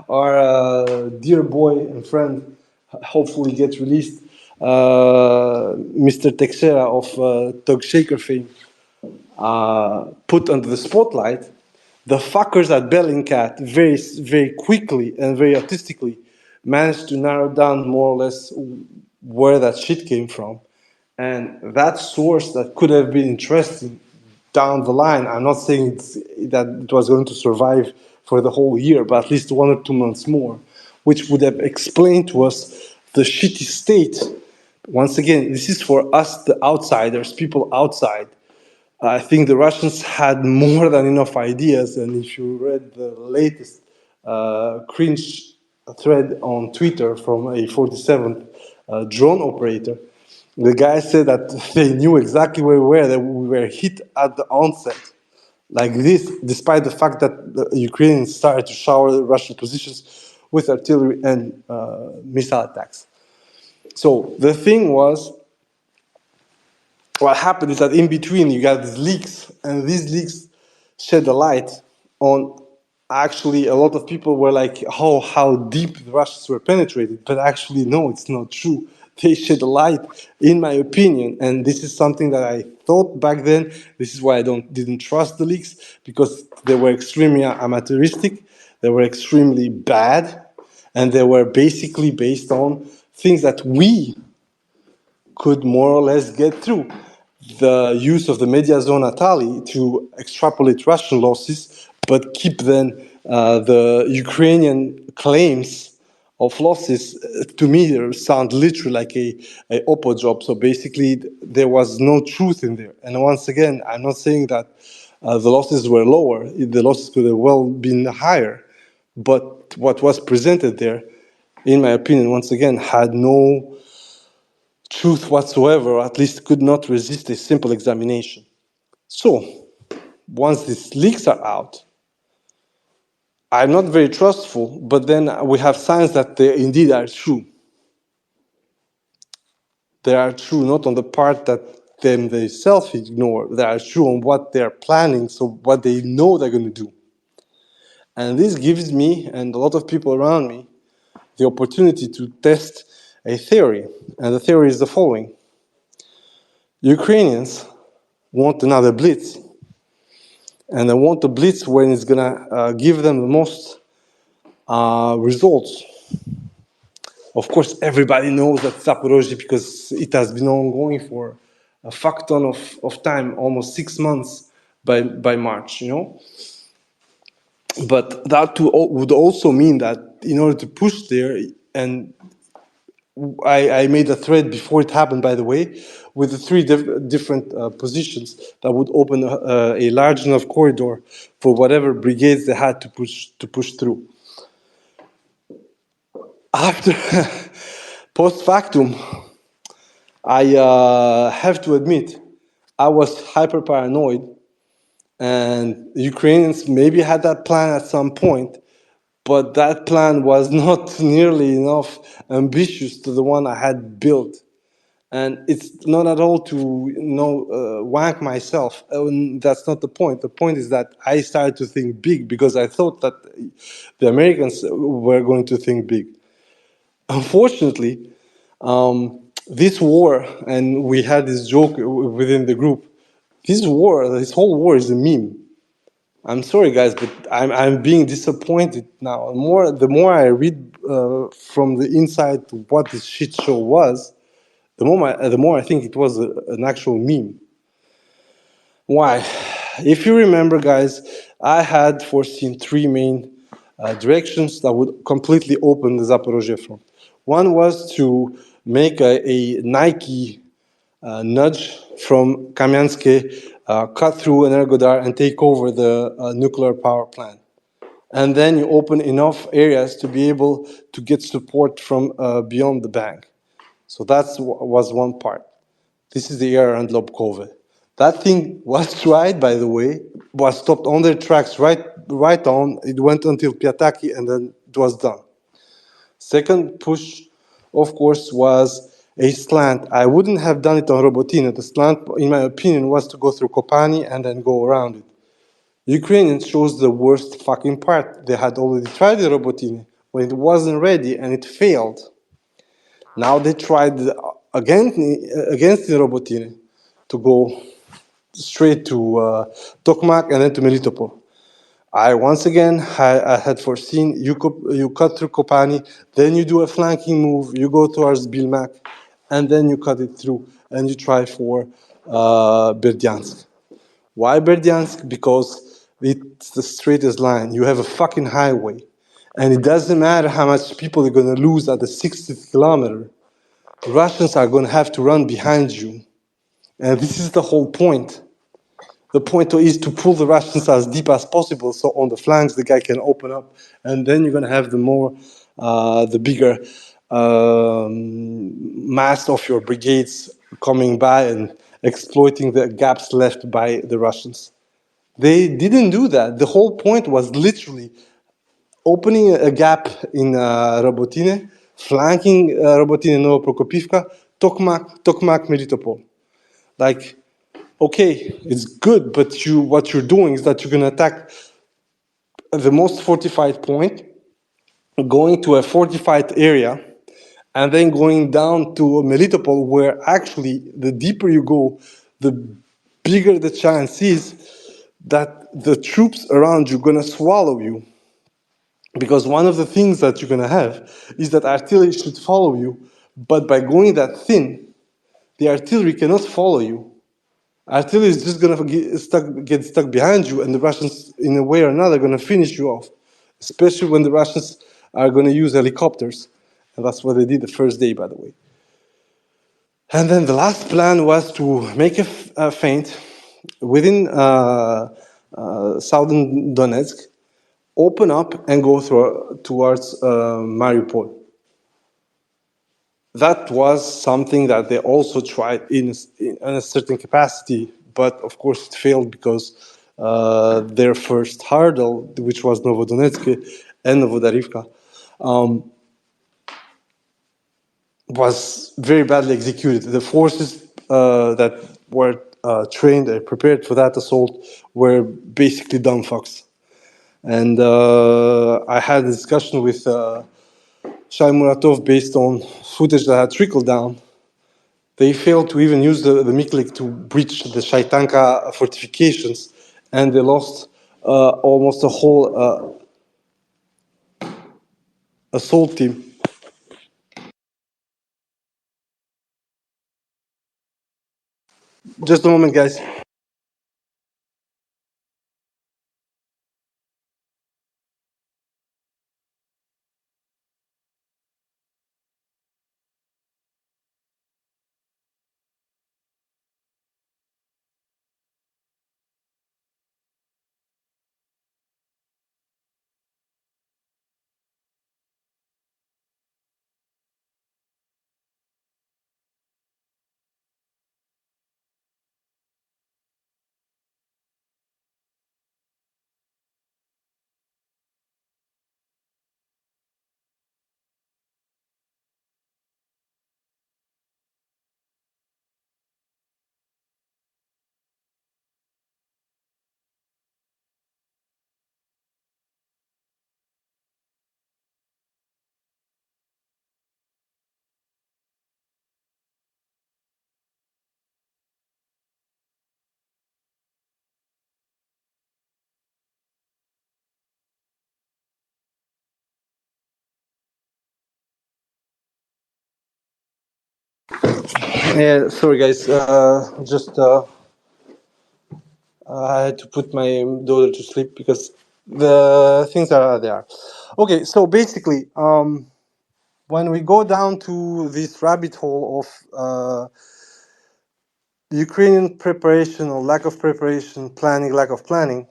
our dear boy and friend hopefully get released, Mr. Texera of Tug Shaker fame, put under the spotlight. The fuckers at Bellingcat very quickly and very artistically managed to narrow down more or less where that shit came from. And that source that could have been interesting down the line, I'm not saying that it was going to survive for the whole year, but at least 1 or 2 months more, which would have explained to us the shitty state. Once again, this is for us, the outsiders, people outside. I think the Russians had more than enough ideas, and if you read the latest cringe thread on Twitter from a 47th drone operator, the guy said that they knew exactly where we were, that we were hit at the onset. Like this, despite the fact that the Ukrainians started to shower the Russian positions with artillery and missile attacks. So the thing was, what happened is that in between you got these leaks, and these leaks shed a light on actually a lot of people were like, oh, how deep the Russians were penetrated. But actually, no, it's not true. They shed a light, in my opinion, and this is something that I thought back then. This is why I didn't trust the leaks, because they were extremely amateuristic, they were extremely bad, and they were basically based on things that we could more or less get through. The use of the media zona tally to extrapolate Russian losses, but keep then the Ukrainian claims of losses, to me, sound literally like a Oppo job. So basically, there was no truth in there. And once again, I'm not saying that the losses were lower. The losses could have well been higher. But what was presented there, in my opinion, once again, had no truth whatsoever, or at least could not resist a simple examination. So, once these leaks are out, I'm not very trustful, but then we have signs that they indeed are true. They are true not on the part that them themselves ignore, they are true on what they're planning, so what they know they're going to do. And this gives me, and a lot of people around me, the opportunity to test a theory. And the theory is the following: Ukrainians want another blitz. And they want the blitz when it's going to give them the most results. Of course, everybody knows that Zaporozhye, because it has been ongoing for a fuck ton of time, almost 6 months by March, you know. But that would also mean that in order to push there, and I made a thread before it happened, by the way, with the three different positions that would open a large enough corridor for whatever brigades they had to push through. After post factum, I have to admit I was hyper paranoid, and the Ukrainians maybe had that plan at some point, but that plan was not nearly enough ambitious to the one I had built. And it's not at all to wank myself. That's not the point. The point is that I started to think big because I thought that the Americans were going to think big. Unfortunately, this war, and we had this joke within the group, this whole war is a meme. I'm sorry, guys, but I'm being disappointed now. The more I read from the inside what this shit show was, the more I think it was an actual meme. Why? If you remember, guys, I had foreseen three main directions that would completely open the Zaporozhye front. One was to make a Nike nudge from Kamianske, cut through Energodar and take over the nuclear power plant. And then you open enough areas to be able to get support from beyond the bank. So that was one part. This is the area around Lobkove. That thing was tried, by the way, was stopped on their tracks right on. It went until Piataki, and then it was done. Second push, of course, was a slant. I wouldn't have done it on Robotina. The slant, in my opinion, was to go through Kopani and then go around it. Ukrainians chose the worst fucking part. They had already tried the Robotine when it wasn't ready and it failed. Now they tried against the Robotine to go straight to Tokmak and then to Melitopol. I once again I had foreseen you cut through Kopani, then you do a flanking move, you go towards Bilmak, and then you cut it through and you try for Berdyansk. Why Berdyansk? Because it's the straightest line. You have a fucking highway, and it doesn't matter how much people are going to lose at the 60th kilometer. Russians are going to have to run behind you, and this is the whole point. The point is to pull the Russians as deep as possible, so on the flanks the guy can open up, and then you're going to have the bigger mass of your brigades coming by and exploiting the gaps left by the Russians. They didn't do that. The whole point was literally opening a gap in Robotine, flanking Robotine Novoprokopivka, Tokmak, Melitopol. Like, okay, it's good, but what you're doing is that you're going to attack the most fortified point, going to a fortified area, and then going down to Melitopol, where actually the deeper you go, the bigger the chance is that the troops around you are going to swallow you. Because one of the things that you're going to have is that artillery should follow you, but by going that thin, the artillery cannot follow you. Artillery is just going to get stuck behind you, and the Russians, in a way or another, are going to finish you off, especially when the Russians are going to use helicopters. And that's what they did the first day, by the way. And then the last plan was to make a feint within southern Donetsk, open up and go towards Mariupol. That was something that they also tried in a certain capacity, but of course it failed because their first hurdle, which was Novodonetsk and Novodarivka, was very badly executed. The forces that were trained and prepared for that assault were basically dumb fucks. And I had a discussion with Shai Muratov based on footage that had trickled down. They failed to even use the Miklik to breach the Shaitanka fortifications, and they lost almost a whole assault team. Just a moment, guys. Yeah, sorry, guys. I had to put my daughter to sleep because the things are there. Okay, so basically, when we go down to this rabbit hole of Ukrainian preparation or lack of preparation, planning, lack of planning,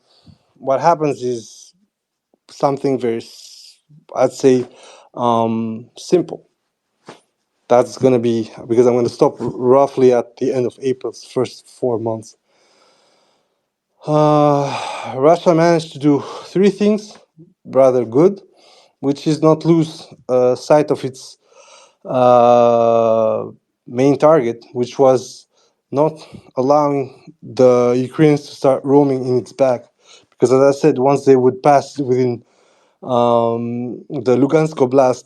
what happens is something very, I'd say, simple. That's going to be, because I'm going to stop roughly at the end of April's first 4 months. Russia managed to do three things rather good, which is not lose sight of its main target, which was not allowing the Ukrainians to start roaming in its back. Because as I said, once they would pass within the Lugansk Oblast,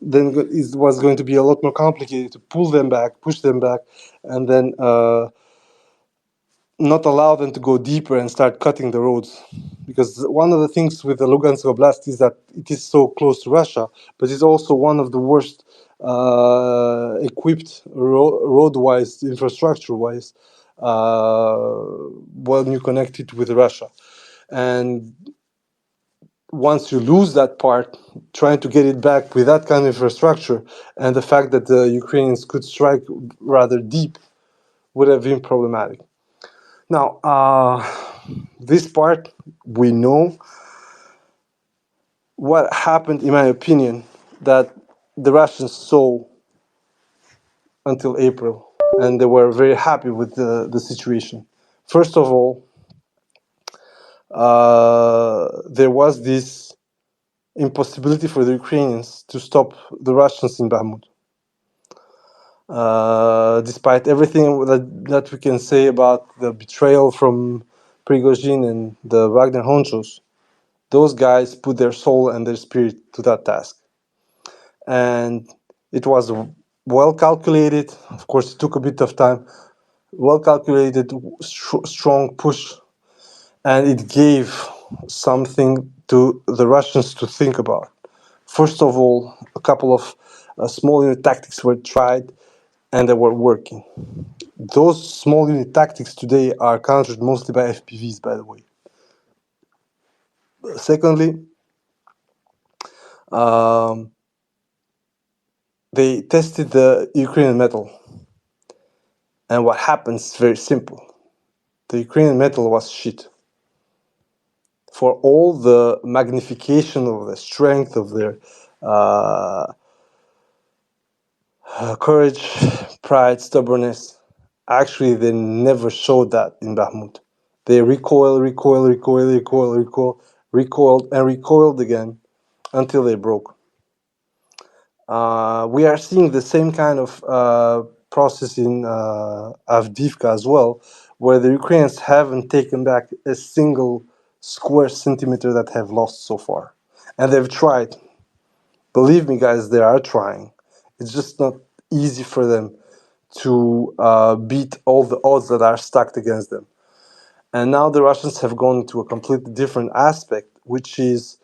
then it was going to be a lot more complicated to pull them back, push them back, and then not allow them to go deeper and start cutting the roads. Because one of the things with the Lugansk Oblast is that it is so close to Russia, but it's also one of the worst equipped road-wise, infrastructure-wise, when you connect it with Russia. And once you lose that part, trying to get it back with that kind of infrastructure and the fact that the Ukrainians could strike rather deep would have been problematic. Now, this part, we know what happened, in my opinion, that the Russians saw until April, and they were very happy with the situation. First of all, there was this impossibility for the Ukrainians to stop the Russians in Bakhmut. Despite everything that we can say about the betrayal from Prigozhin and the Wagner honchos, those guys put their soul and their spirit to that task. And it was well calculated. Of course, it took a bit of time. Well calculated, strong push, and it gave something to the Russians to think about. First of all, a couple of small unit tactics were tried, and they were working. Those small unit tactics today are countered mostly by FPVs, by the way. Secondly, they tested the Ukrainian metal. And what happens is very simple. The Ukrainian metal was shit. For all the magnification of the strength of their courage, pride, stubbornness, actually they never showed that in Bakhmut. They recoiled and recoiled again until they broke. We are seeing the same kind of process in Avdiivka as well, where the Ukrainians haven't taken back a single square centimeter that have lost so far. And they've tried. Believe me, guys, they are trying. It's just not easy for them to beat all the odds that are stacked against them. And now the Russians have gone into a completely different aspect, which is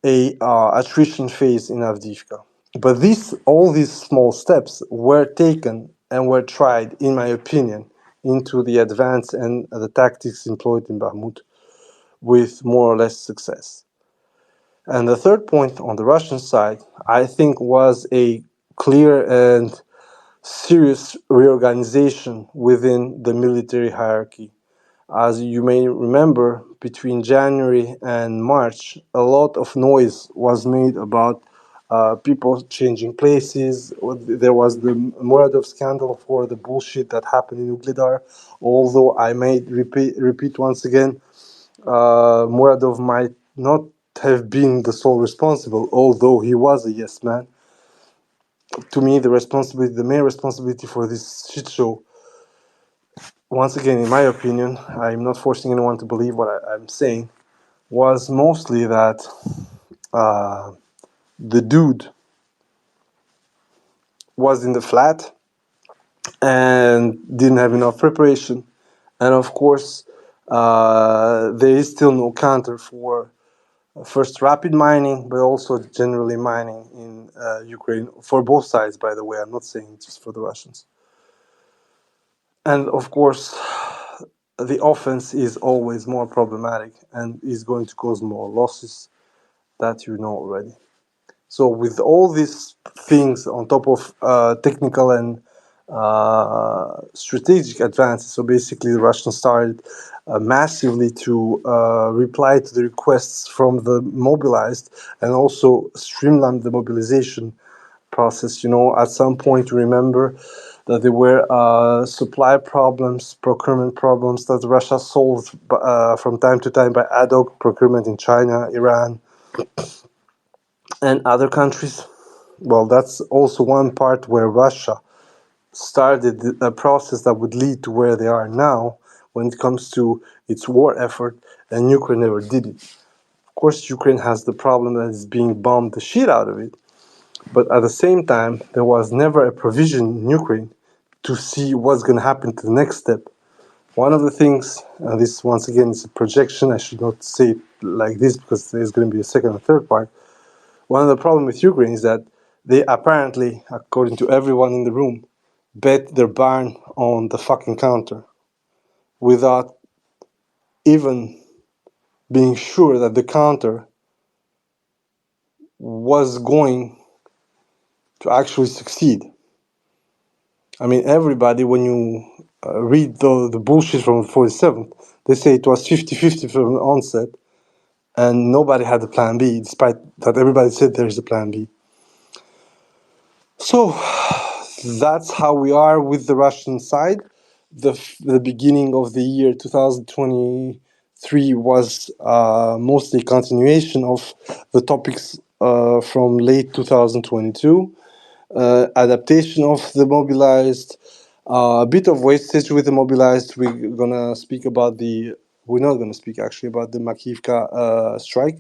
a attrition phase in Avdiivka. But all these small steps were taken and were tried, in my opinion, into the advance and the tactics employed in Bakhmut with more or less success. And the third point on the Russian side, I think, was a clear and serious reorganization within the military hierarchy. As you may remember, between January and March, a lot of noise was made about people changing places. There was the Muradov scandal for the bullshit that happened in Ugledar. Although I may repeat once again, Muradov might not have been the sole responsible, although he was a yes man. To me, the main responsibility for this shit show, once again, in my opinion, I'm not forcing anyone to believe what I'm saying, was mostly that the dude was in the flat and didn't have enough preparation. And of course, there is still no counter for first rapid mining, but also generally mining in Ukraine, for both sides, by the way. I'm not saying just for the Russians. And of course, the offense is always more problematic and is going to cause more losses, that you know already. So with all these things on top of technical and strategic advances, so basically the Russians started massively to reply to the requests from the mobilized and also streamline the mobilization process. You know, at some point, remember that there were supply problems, procurement problems that Russia solved from time to time by ad hoc procurement in China, Iran, and other countries. Well, that's also one part where Russia started a process that would lead to where they are now when it comes to its war effort, and Ukraine never did it. Of course, Ukraine has the problem that it's being bombed the shit out of it, but at the same time, there was never a provision in Ukraine to see what's going to happen to the next step. One of the things, and this once again is a projection, I should not say it like this because there's going to be a second and third part. One of the problems with Ukraine is that they apparently, according to everyone in the room, bet their barn on the fucking counter without even being sure that the counter was going to actually succeed. I mean, everybody, when you read the bullshit from the 47th, they say it was 50-50 from the onset, and nobody had a plan B, despite that everybody said there is a plan B. So that's how we are with the Russian side. The beginning of the year 2023 was mostly a continuation of the topics from late 2022. adaptation of the mobilized, a bit of wastage with the mobilized. We're gonna speak about the. We're not gonna speak actually about the Makivka strike,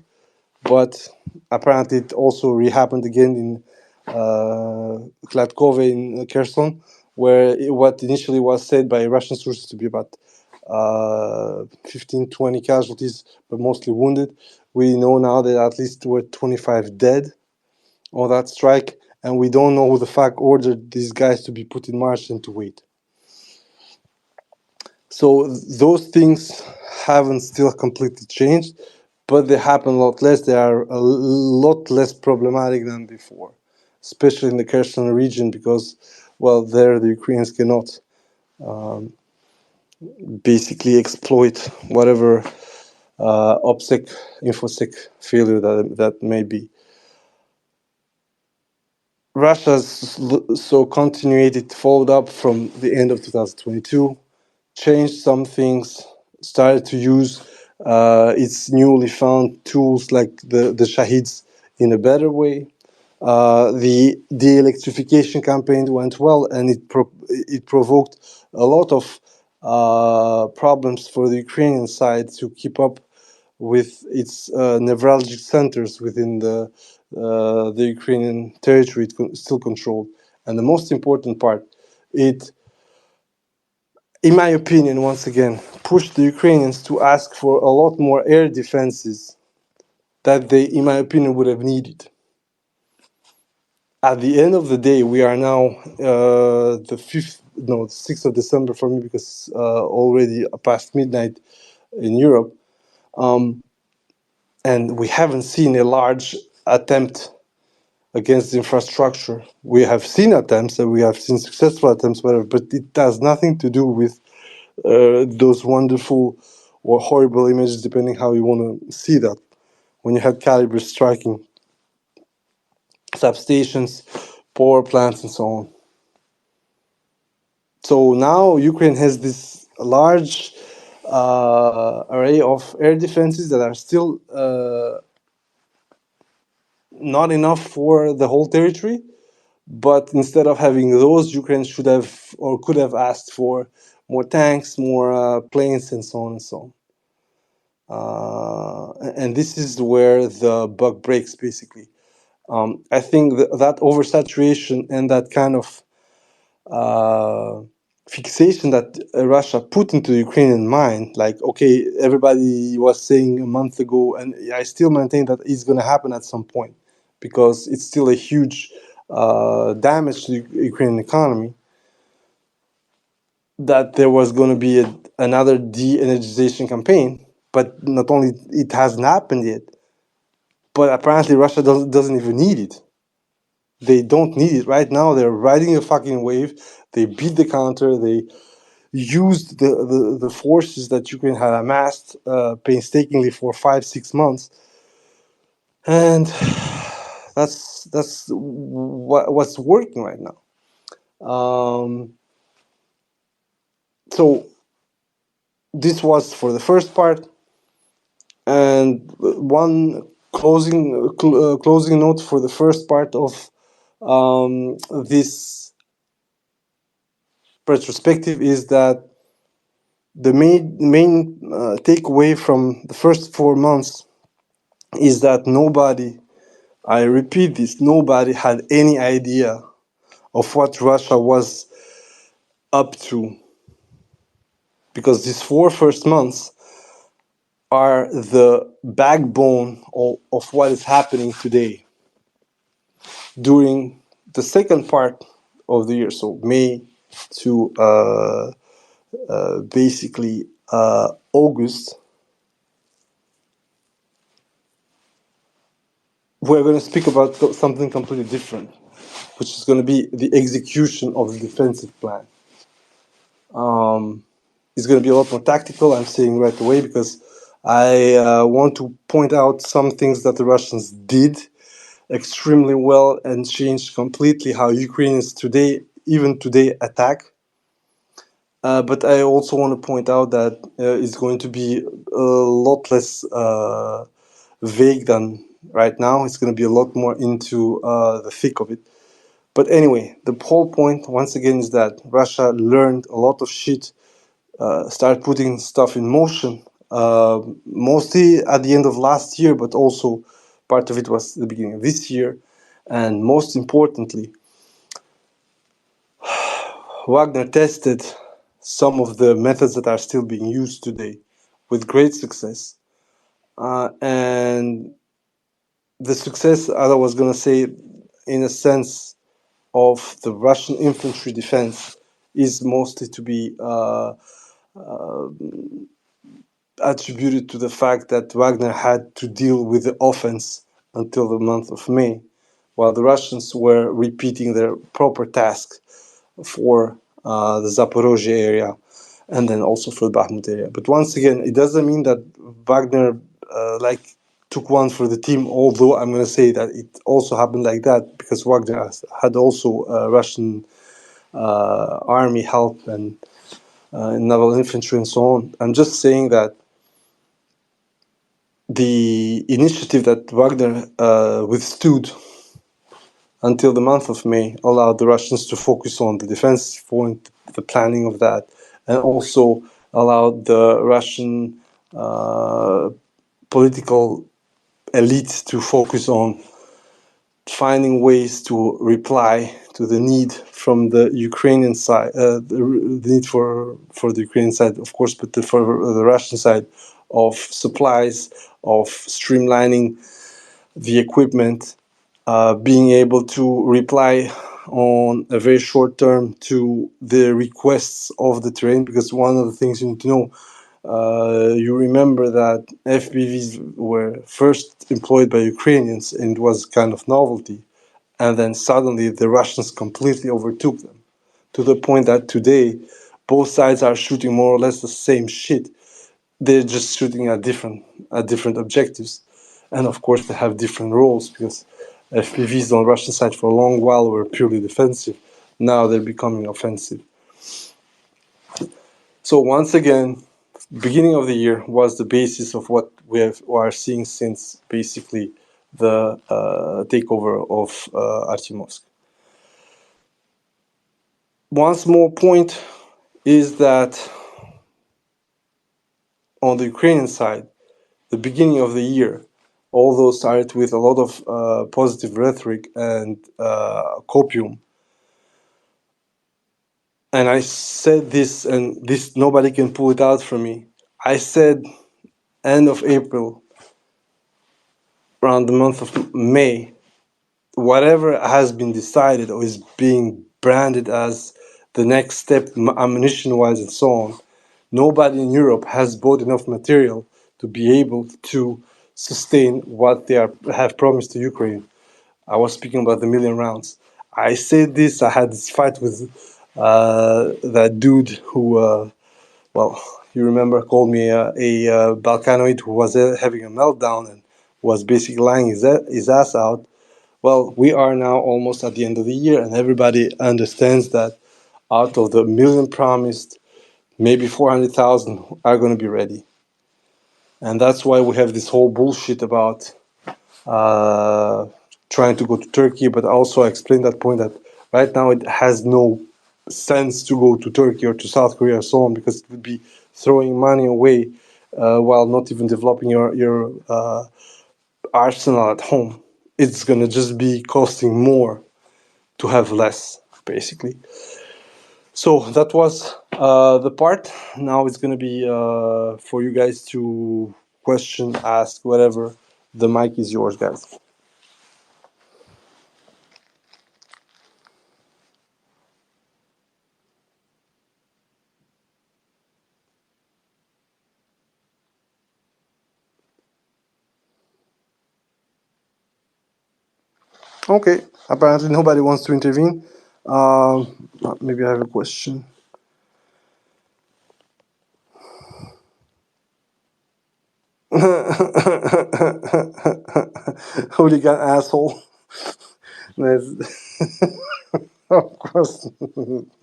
but apparently it also re-happened again in Kladkove in Kherson, where what initially was said by Russian sources to be about 15, 20 casualties, but mostly wounded. We know now that at least were 25 dead on that strike, and we don't know who the fuck ordered these guys to be put in march and to wait. So those things haven't still completely changed, but they happen a lot less. They are a lot less problematic than before, especially in the Kherson region, because, well, there the Ukrainians cannot basically exploit whatever OPSEC, InfoSec failure that may be. Russia's so continued, followed up from the end of 2022, changed some things, started to use its newly found tools like the Shahids in a better way. The de-electrification campaign went well, and it provoked a lot of problems for the Ukrainian side to keep up with its neuralgic centers within the Ukrainian territory it still controlled. And the most important part, it, in my opinion, once again, pushed the Ukrainians to ask for a lot more air defenses that they, in my opinion, would have needed. At the end of the day, we are now the 6th of December for me, because it's already past midnight in Europe. And we haven't seen a large attempt against the infrastructure. We have seen attempts, and we have seen successful attempts, whatever, but it has nothing to do with those wonderful or horrible images, depending how you want to see that, when you had calibers striking substations, power plants, and so on. So now Ukraine has this large array of air defenses that are still not enough for the whole territory. But instead of having those, Ukraine should have or could have asked for more tanks, more planes, and so on and so on. And this is where the buck breaks, basically. I think that oversaturation and that kind of fixation that Russia put into the Ukrainian mind, like, okay, everybody was saying a month ago, and I still maintain that it's going to happen at some point, because it's still a huge damage to the Ukrainian economy, that there was going to be another de-energization campaign, but not only it hasn't happened yet, but apparently Russia doesn't even need it. They don't need it right now. They're riding a fucking wave. They beat the counter. They used the forces that Ukraine had amassed painstakingly for 5-6 months, and that's what's working right now. So this was for the first part, and one closing note for the first part of this retrospective is that the main takeaway from the first 4 months is that nobody, I repeat this, nobody had any idea of what Russia was up to, because these 4 first months are the backbone of what is happening today. During the second part of the year, so May to basically August, we're going to speak about something completely different, which is going to be the execution of the defensive plan. It's going to be a lot more tactical, I'm saying right away, because I want to point out some things that the Russians did extremely well and changed completely how Ukrainians today, even today, attack. But I also want to point out that it's going to be a lot less vague than right now. It's going to be a lot more into the thick of it. But anyway, the whole point once again is that Russia learned a lot of shit, started putting stuff in motion, mostly at the end of last year, but also part of it was the beginning of this year. And most importantly, Wagner tested some of the methods that are still being used today with great success. And the success, as I was going to say, in a sense of the Russian infantry defense, is mostly to be attributed to the fact that Wagner had to deal with the offense until the month of May, while the Russians were repeating their proper task for the Zaporozhye area and then also for the Bakhmut area. But once again, it doesn't mean that Wagner took one for the team, although I'm going to say that it also happened like that because Wagner had also Russian army help and naval infantry and so on. I'm just saying that the initiative that Wagner withstood until the month of May allowed the Russians to focus on the defense point, the planning of that, and also allowed the Russian political elite to focus on finding ways to reply to the need from the Ukrainian side, the need for the Ukrainian side, of course, but for the Russian side of supplies, of streamlining the equipment, being able to reply on a very short term to the requests of the terrain, because one of the things you need to know, you remember that FPVs were first employed by Ukrainians and it was kind of novelty, and then suddenly the Russians completely overtook them to the point that today both sides are shooting more or less the same shit. They're just shooting at different objectives, and of course they have different roles because FPVs on the Russian side for a long while were purely defensive. Now they're becoming offensive. So once again, beginning of the year was the basis of what we are seeing since basically the takeover of Artemovsk. One more point is that on the Ukrainian side, the beginning of the year, although started with a lot of positive rhetoric and copium, and I said this, and this nobody can pull it out from me. I said end of April, around the month of May, whatever has been decided or is being branded as the next step ammunition-wise and so on, nobody in Europe has bought enough material to be able to sustain what they have promised to Ukraine. I was speaking about the million rounds. I said this, I had this fight with that dude who, well, you remember, called me a Balkanoid who was having a meltdown and was basically lying his ass out. Well, we are now almost at the end of the year, and everybody understands that out of the million promised, maybe 400,000 are going to be ready. And that's why we have this whole bullshit about trying to go to Turkey, but also I explained that point that right now it has no sense to go to Turkey or to South Korea or so on, because it would be throwing money away while not even developing your arsenal at home. It's going to just be costing more to have less, basically. So that was the part. Now it's going to be for you guys to question, ask, whatever. The mic is yours, guys. Okay, apparently nobody wants to intervene. Maybe I have a question. Hooligan asshole. Of course,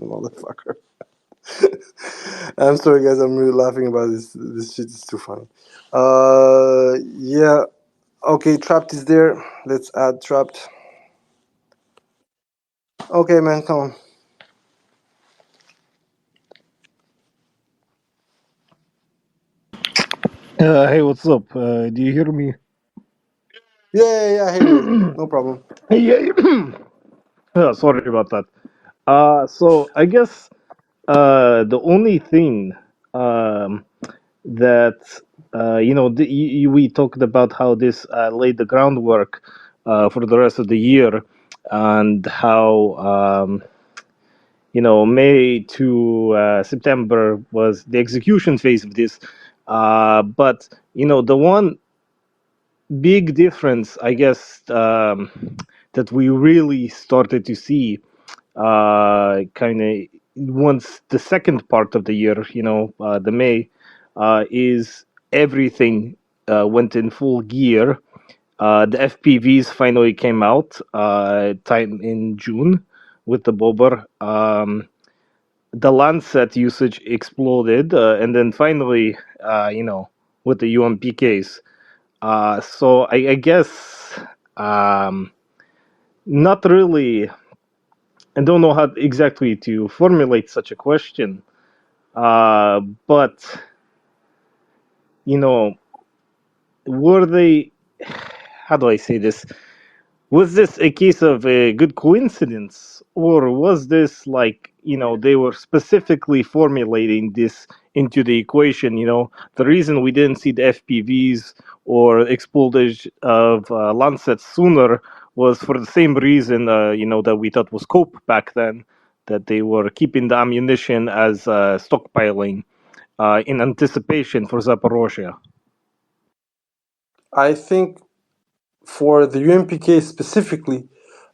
motherfucker. I'm sorry, guys. I'm really laughing about this. This shit is too funny. Yeah. Okay, trapped is there. Let's add trapped. Okay, man, come on. Hey, what's up? Do you hear me? Yeah, I hear you. No problem. Yeah. Sorry about that. So I guess the only thing um, that we talked about how this laid the groundwork for the rest of the year, and how May to September was the execution phase of this. But the one big difference, I guess, that we really started to see kind of once the second part of the year, the May, is everything went in full gear. The FPVs finally came out time in June with the Bobber. The Lancet usage exploded, and then finally, with the UMPKs. So I guess not really. I don't know how exactly to formulate such a question. But you know, were they? How do I say this? Was this a case of a good coincidence, or was this like they were specifically formulating this into the equation? The reason we didn't see the FPVs or explodage of Lancets sooner was for the same reason that we thought was cope back then, that they were keeping the ammunition as stockpiling in anticipation for Zaporozhye. I think for the UMPK specifically,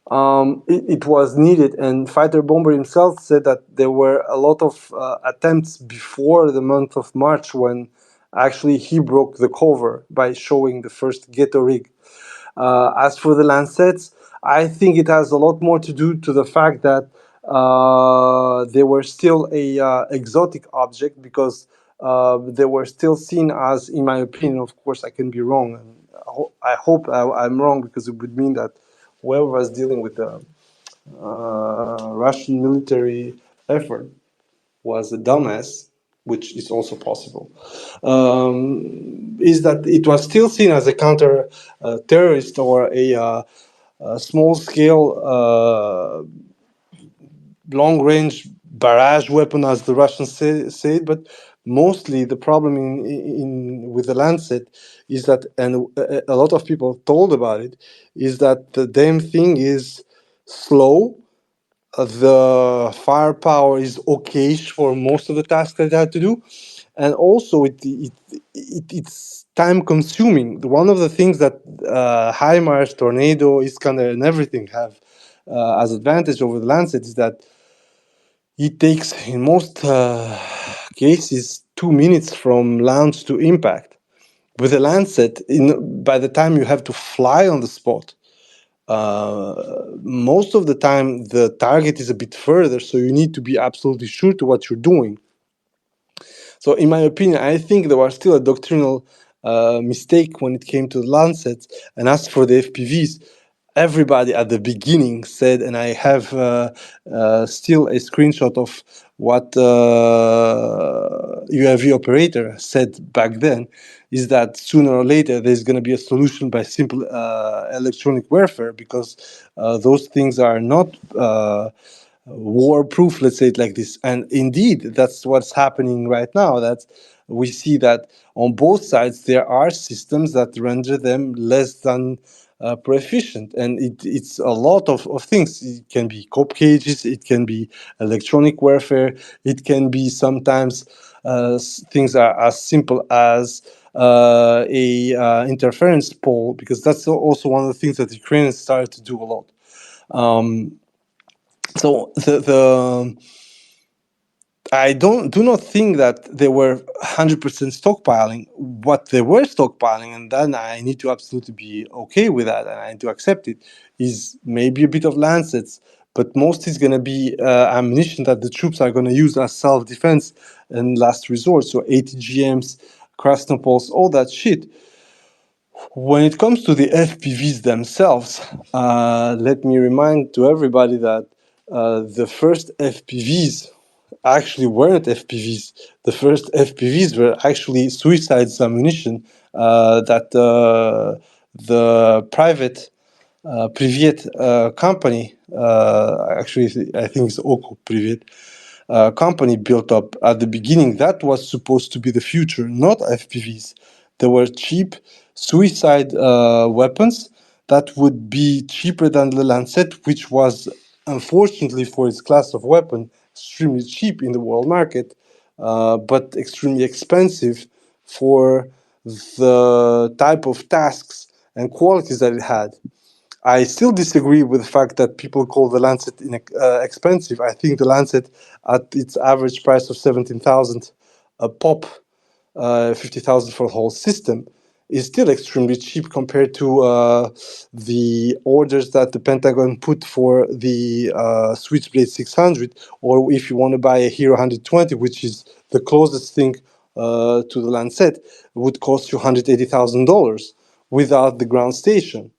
it was needed. And Fighter Bomber himself said that there were a lot of attempts before the month of March when actually he broke the cover by showing the first ghetto rig. As for the Lancets, I think it has a lot more to do to the fact that they were still a exotic object because they were still seen as, in my opinion, of course, I can be wrong. And I hope I'm wrong because it would mean that whoever was dealing with the Russian military effort was a dumbass, which is also possible, is that it was still seen as a counter terrorist or a small scale long range barrage weapon, as the Russians say it. But mostly the problem in with the Lancet is that, and a lot of people told about it, is that the damn thing is slow. The firepower is okayish for most of the tasks that it had to do, and also it's time consuming. One of the things that HIMARS, Tornado, Iskander, and everything have as advantage over the Lancet is that it takes, in most cases, 2 minutes from launch to impact. With a Lancet, by the time you have to fly on the spot, most of the time the target is a bit further, so you need to be absolutely sure to what you're doing. So, in my opinion, I think there was still a doctrinal mistake when it came to the Lancets. And as for the FPVs, everybody at the beginning said, and I have still a screenshot of what UAV operator said back then, is that sooner or later there's going to be a solution by simple electronic warfare, because those things are not war proof, let's say it like this. And indeed, that's what's happening right now. That we see that on both sides there are systems that render them less than proficient, and it's a lot of things. It can be cope cages, it can be electronic warfare, it can be sometimes things are as simple as a interference pole, because that's also one of the things that the Ukrainians started to do a lot. So the I do not think that they were 100% stockpiling. What they were stockpiling, and then I need to absolutely be okay with that, and I need to accept it, is maybe a bit of Lancets, but most is going to be ammunition that the troops are going to use as self-defense and last resort. So ATGMs, Krasnopols, all that shit. When it comes to the FPVs themselves, let me remind to everybody that the first FPVs actually weren't FPVs. The first FPVs were actually suicides ammunition that the private Privet company, actually, I think it's Oko Privet, company built up at the beginning. That was supposed to be the future, not FPVs. They were cheap suicide weapons that would be cheaper than the Lancet, which was, unfortunately for its class of weapon, extremely cheap in the world market, but extremely expensive for the type of tasks and qualities that it had. I still disagree with the fact that people call the Lancet expensive. I think the Lancet, at its average price of 17,000 a pop, 50,000 for the whole system, is still extremely cheap compared to the orders that the Pentagon put for the Switchblade 600, or if you want to buy a Hero 120, which is the closest thing to the Lancet, would cost you $180,000 without the ground station.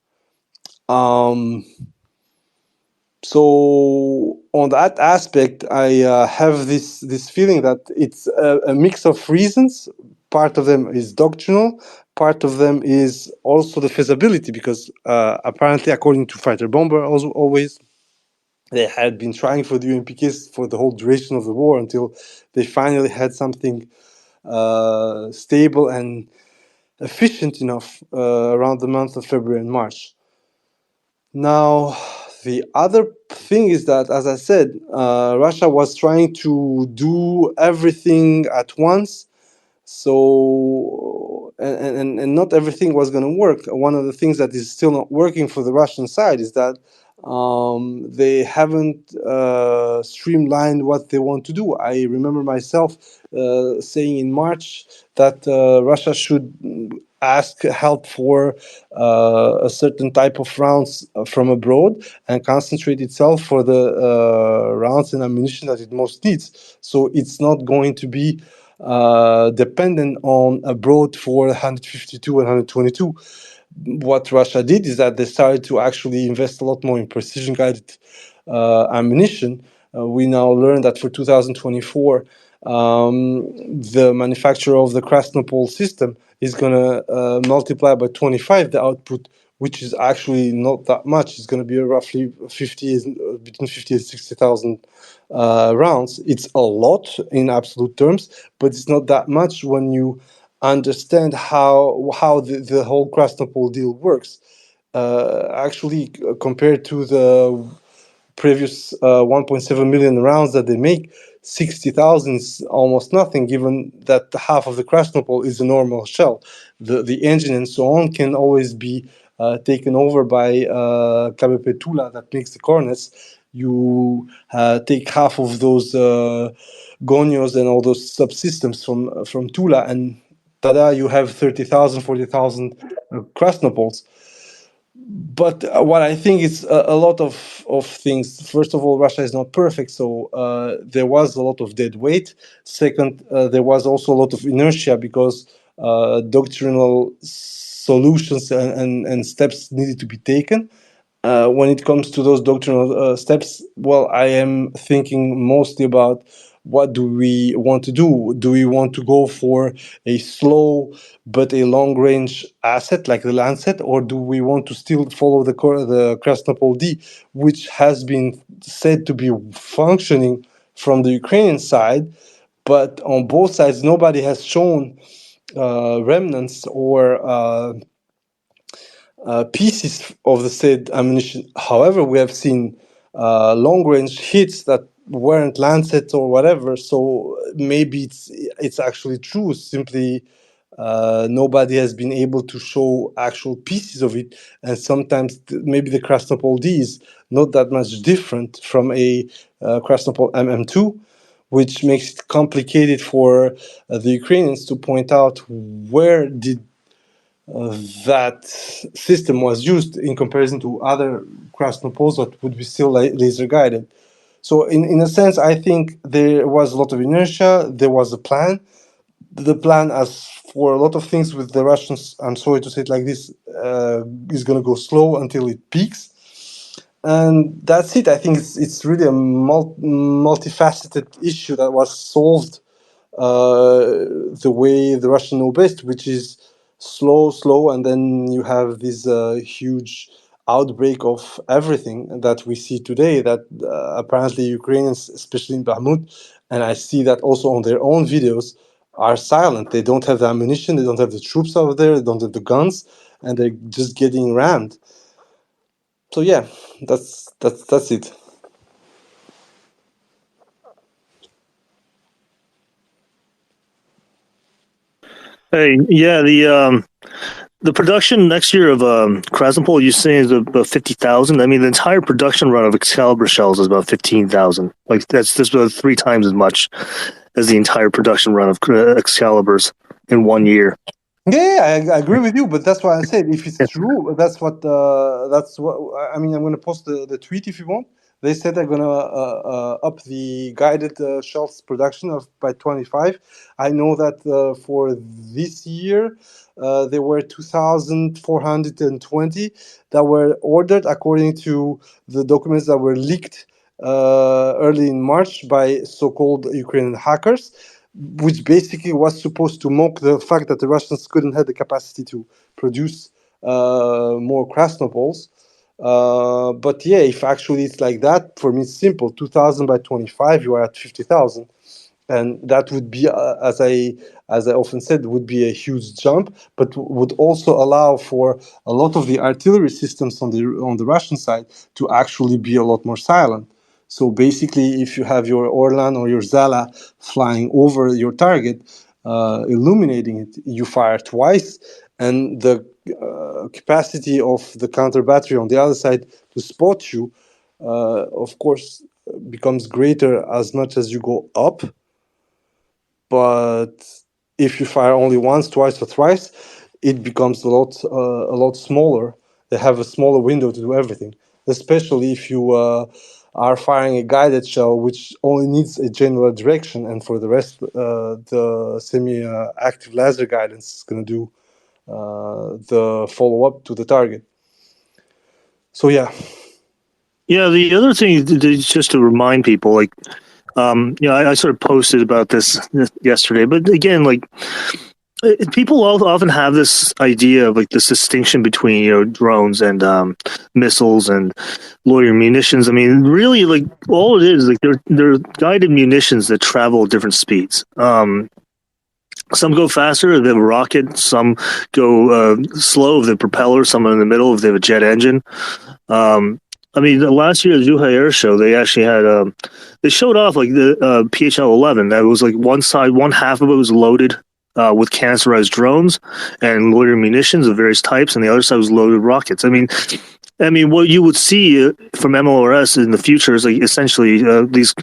So on that aspect, I have this feeling that it's a mix of reasons. Part of them is doctrinal. Part of them is also the feasibility, because apparently, according to Fighter Bomber, also always they had been trying for the UMPKs for the whole duration of the war until they finally had something stable and efficient enough around the month of February and March. Now, the other thing is that, as I said, Russia was trying to do everything at once. So, and not everything was going to work. One of the things that is still not working for the Russian side is that they haven't streamlined what they want to do. I remember myself saying in March that Russia should ask help for a certain type of rounds from abroad and concentrate itself for the rounds and ammunition that it most needs. So it's not going to be dependent on abroad for 152 and 122. What Russia did is that they started to actually invest a lot more in precision guided ammunition. We now learn that for 2024, the manufacturer of the Krasnopol system is going to multiply by 25 the output, which is actually not that much. It's going to be roughly 50, between 50 and 60,000 rounds. It's a lot in absolute terms, but it's not that much when you understand how the whole Krasnopol deal works. Actually, compared to the previous 1.7 million rounds that they make, 60,000 is almost nothing, given that half of the Krasnopol is a normal shell. The engine and so on can always be taken over by KBP Tula that makes the cornets. You take half of those Gonios and all those subsystems from Tula, and tada, you have 30,000, 40,000 Krasnopols. But what I think is a lot of things. First of all, Russia is not perfect, so there was a lot of dead weight. Second, there was also a lot of inertia because doctrinal solutions and steps needed to be taken. When it comes to those doctrinal steps, well, I am thinking mostly about what do we want to do? Do we want to go for a slow but a long-range asset like the Lancet, or do we want to still follow the Krasnopol D, which has been said to be functioning from the Ukrainian side, but on both sides nobody has shown remnants or pieces of the said ammunition. However, we have seen long-range hits that weren't Lancets or whatever. So maybe it's actually true. Simply, nobody has been able to show actual pieces of it, and sometimes maybe the Krasnopol D is not that much different from a Krasnopol MM2, which makes it complicated for the Ukrainians to point out where did that system was used in comparison to other Krasnopols that would be still laser guided. So in a sense, I think there was a lot of inertia. There was a plan. The plan, as for a lot of things with the Russians, I'm sorry to say it like this, is going to go slow until it peaks. And that's it. I think it's really a multifaceted issue that was solved the way the Russians know best, which is slow, and then you have this huge outbreak of everything that we see today. That apparently Ukrainians, especially in Bakhmut, and I see that also on their own videos, are silent. They don't have the ammunition, they don't have the troops out there, they don't have the guns, and they're just getting rammed. So yeah, that's it. Hey, yeah, the production next year of Krasnopol, you're saying is about 50,000. I mean, the entire production run of Excalibur shells is about 15,000. Like that's about 3 times as much as the entire production run of Excaliburs in 1 year. Yeah, I agree with you, but that's why I said if it's true, that's what I mean. I'm going to post the tweet if you want. They said they're going to up the guided shells production of by 25. I know that for this year there were 2,420 that were ordered according to the documents that were leaked early in March by so-called Ukrainian hackers, which basically was supposed to mock the fact that the Russians couldn't have the capacity to produce more Krasnopols. But yeah, if actually it's like that, for me it's simple. 2,000 by 25, you are at 50,000. And that would be, as I often said, would be a huge jump, but would also allow for a lot of the artillery systems on the Russian side to actually be a lot more silent. So basically, if you have your Orlan or your Zala flying over your target, illuminating it, you fire twice, and the capacity of the counter battery on the other side to spot you, of course, becomes greater as much as you go up. But if you fire only once, twice, or thrice, it becomes a lot smaller. They have a smaller window to do everything, especially if you are firing a guided shell, which only needs a general direction, and for the rest, the semi-active laser guidance is going to do the follow-up to the target. So yeah. Yeah, the other thing, just to remind people, like, I sort of posted about this yesterday, but again, like, people often have this idea of like this distinction between drones and missiles and loitering munitions. I mean, really, like all it is, like they're guided munitions that travel at different speeds. Some go faster if they have a rocket. Some go slow if they have a propeller. Some are in the middle if they have a jet engine. I mean, last year at the Zhuhai Air Show, they actually had they showed off like the PHL-11. That was like one half of it was loaded with cancerized drones and loitering munitions of various types, and the other side was loaded with rockets. I mean, what you would see from MLRS in the future is like essentially these.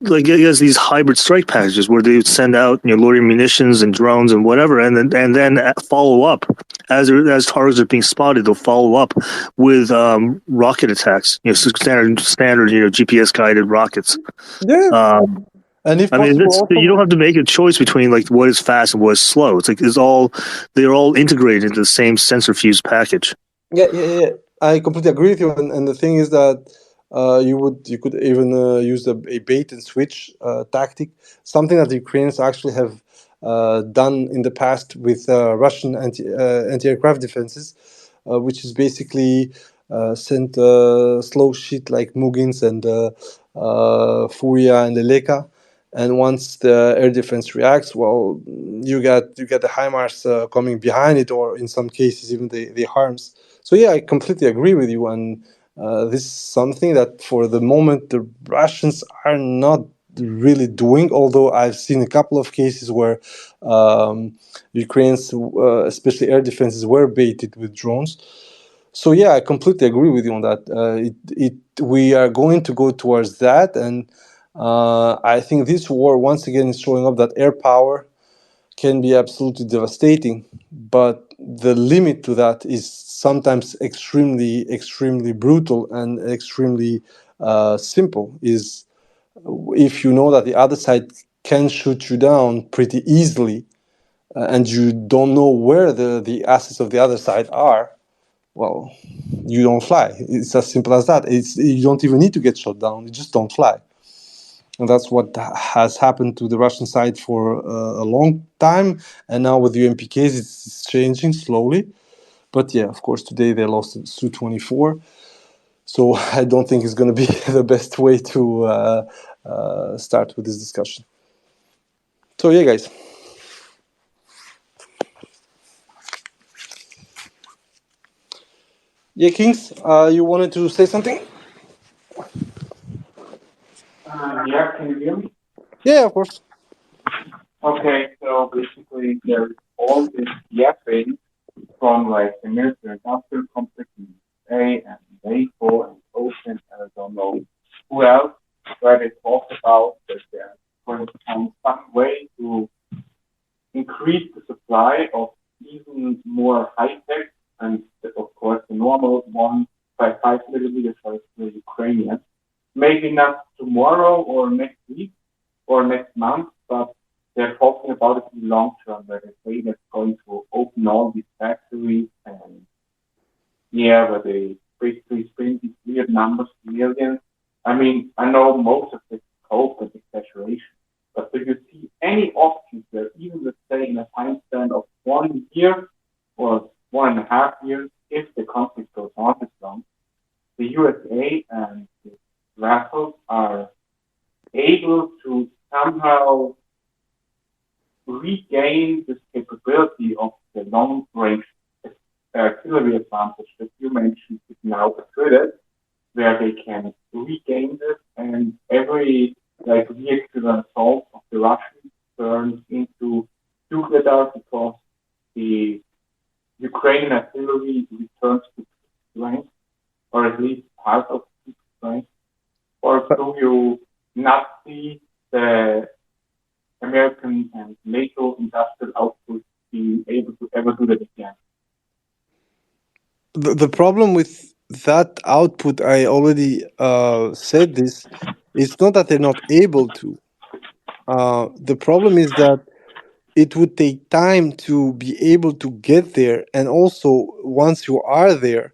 Like I guess these hybrid strike packages where they would send out loitering munitions and drones and whatever, and then follow up as targets are being spotted. They'll follow up with rocket attacks. Standard GPS guided rockets. Yeah. And if possible, You don't have to make a choice between like what is fast and what is slow. It's like they're all integrated into the same sensor fused package. Yeah. I completely agree with you. And the thing is that you could even use a bait and switch tactic, something that the Ukrainians actually have done in the past with Russian anti-aircraft defenses, which is basically sent slow shit like Mugins and Furia and Eleka. And once the air defense reacts, well, you get the HIMARS coming behind it, or in some cases even the harms. So yeah, I completely agree with you, and this is something that for the moment the Russians are not really doing. Although I've seen a couple of cases where Ukrainians, especially air defenses, were baited with drones. So yeah, I completely agree with you on that. We are going to go towards that, and I think this war once again is showing up that air power can be absolutely devastating, but the limit to that is sometimes extremely brutal and extremely simple. Is if you know that the other side can shoot you down pretty easily, and you don't know where the assets of the other side are, well, you don't fly. It's as simple as that. You don't even need to get shot down. You just don't fly. And that's what has happened to the Russian side for a long time. And now with the UMPKs, it's changing slowly. But yeah, of course, today they lost Su-24. So I don't think it's going to be the best way to start with this discussion. So yeah, guys. Yeah, Kings, you wanted to say something? Yeah, can you hear me? Yeah, of course. Okay, so basically there's all this yapping from like the military industrial complex in the USA and NATO and Ocean and I don't know who else, where they talk about that they're going to find some way to increase the supply of even more high tech and of course the normal 1.5 millimeters for the Ukrainian. Maybe not tomorrow or next week or next month, but they're talking about it in the long term, where they say they're going to open all these factories and yeah, where they basically bring these weird numbers to millions. I mean, I know most of this is hope and exaggeration, but do you see any options where even let's say in a time span of 1 year or 1.5 years, if the conflict goes on this long, the USA and the Russians are able to somehow regain this capability of the long-range artillery advantage that you mentioned is now asserted, where they can regain this and every like vehicular assault of the Russians turns into nuclear darts because the Ukrainian artillery returns to strength, or at least part of its strength, or do you not see the American and NATO industrial output being able to ever do that again? The problem with that output, I already said this, it's not that they're not able to. The problem is that it would take time to be able to get there. And also, once you are there,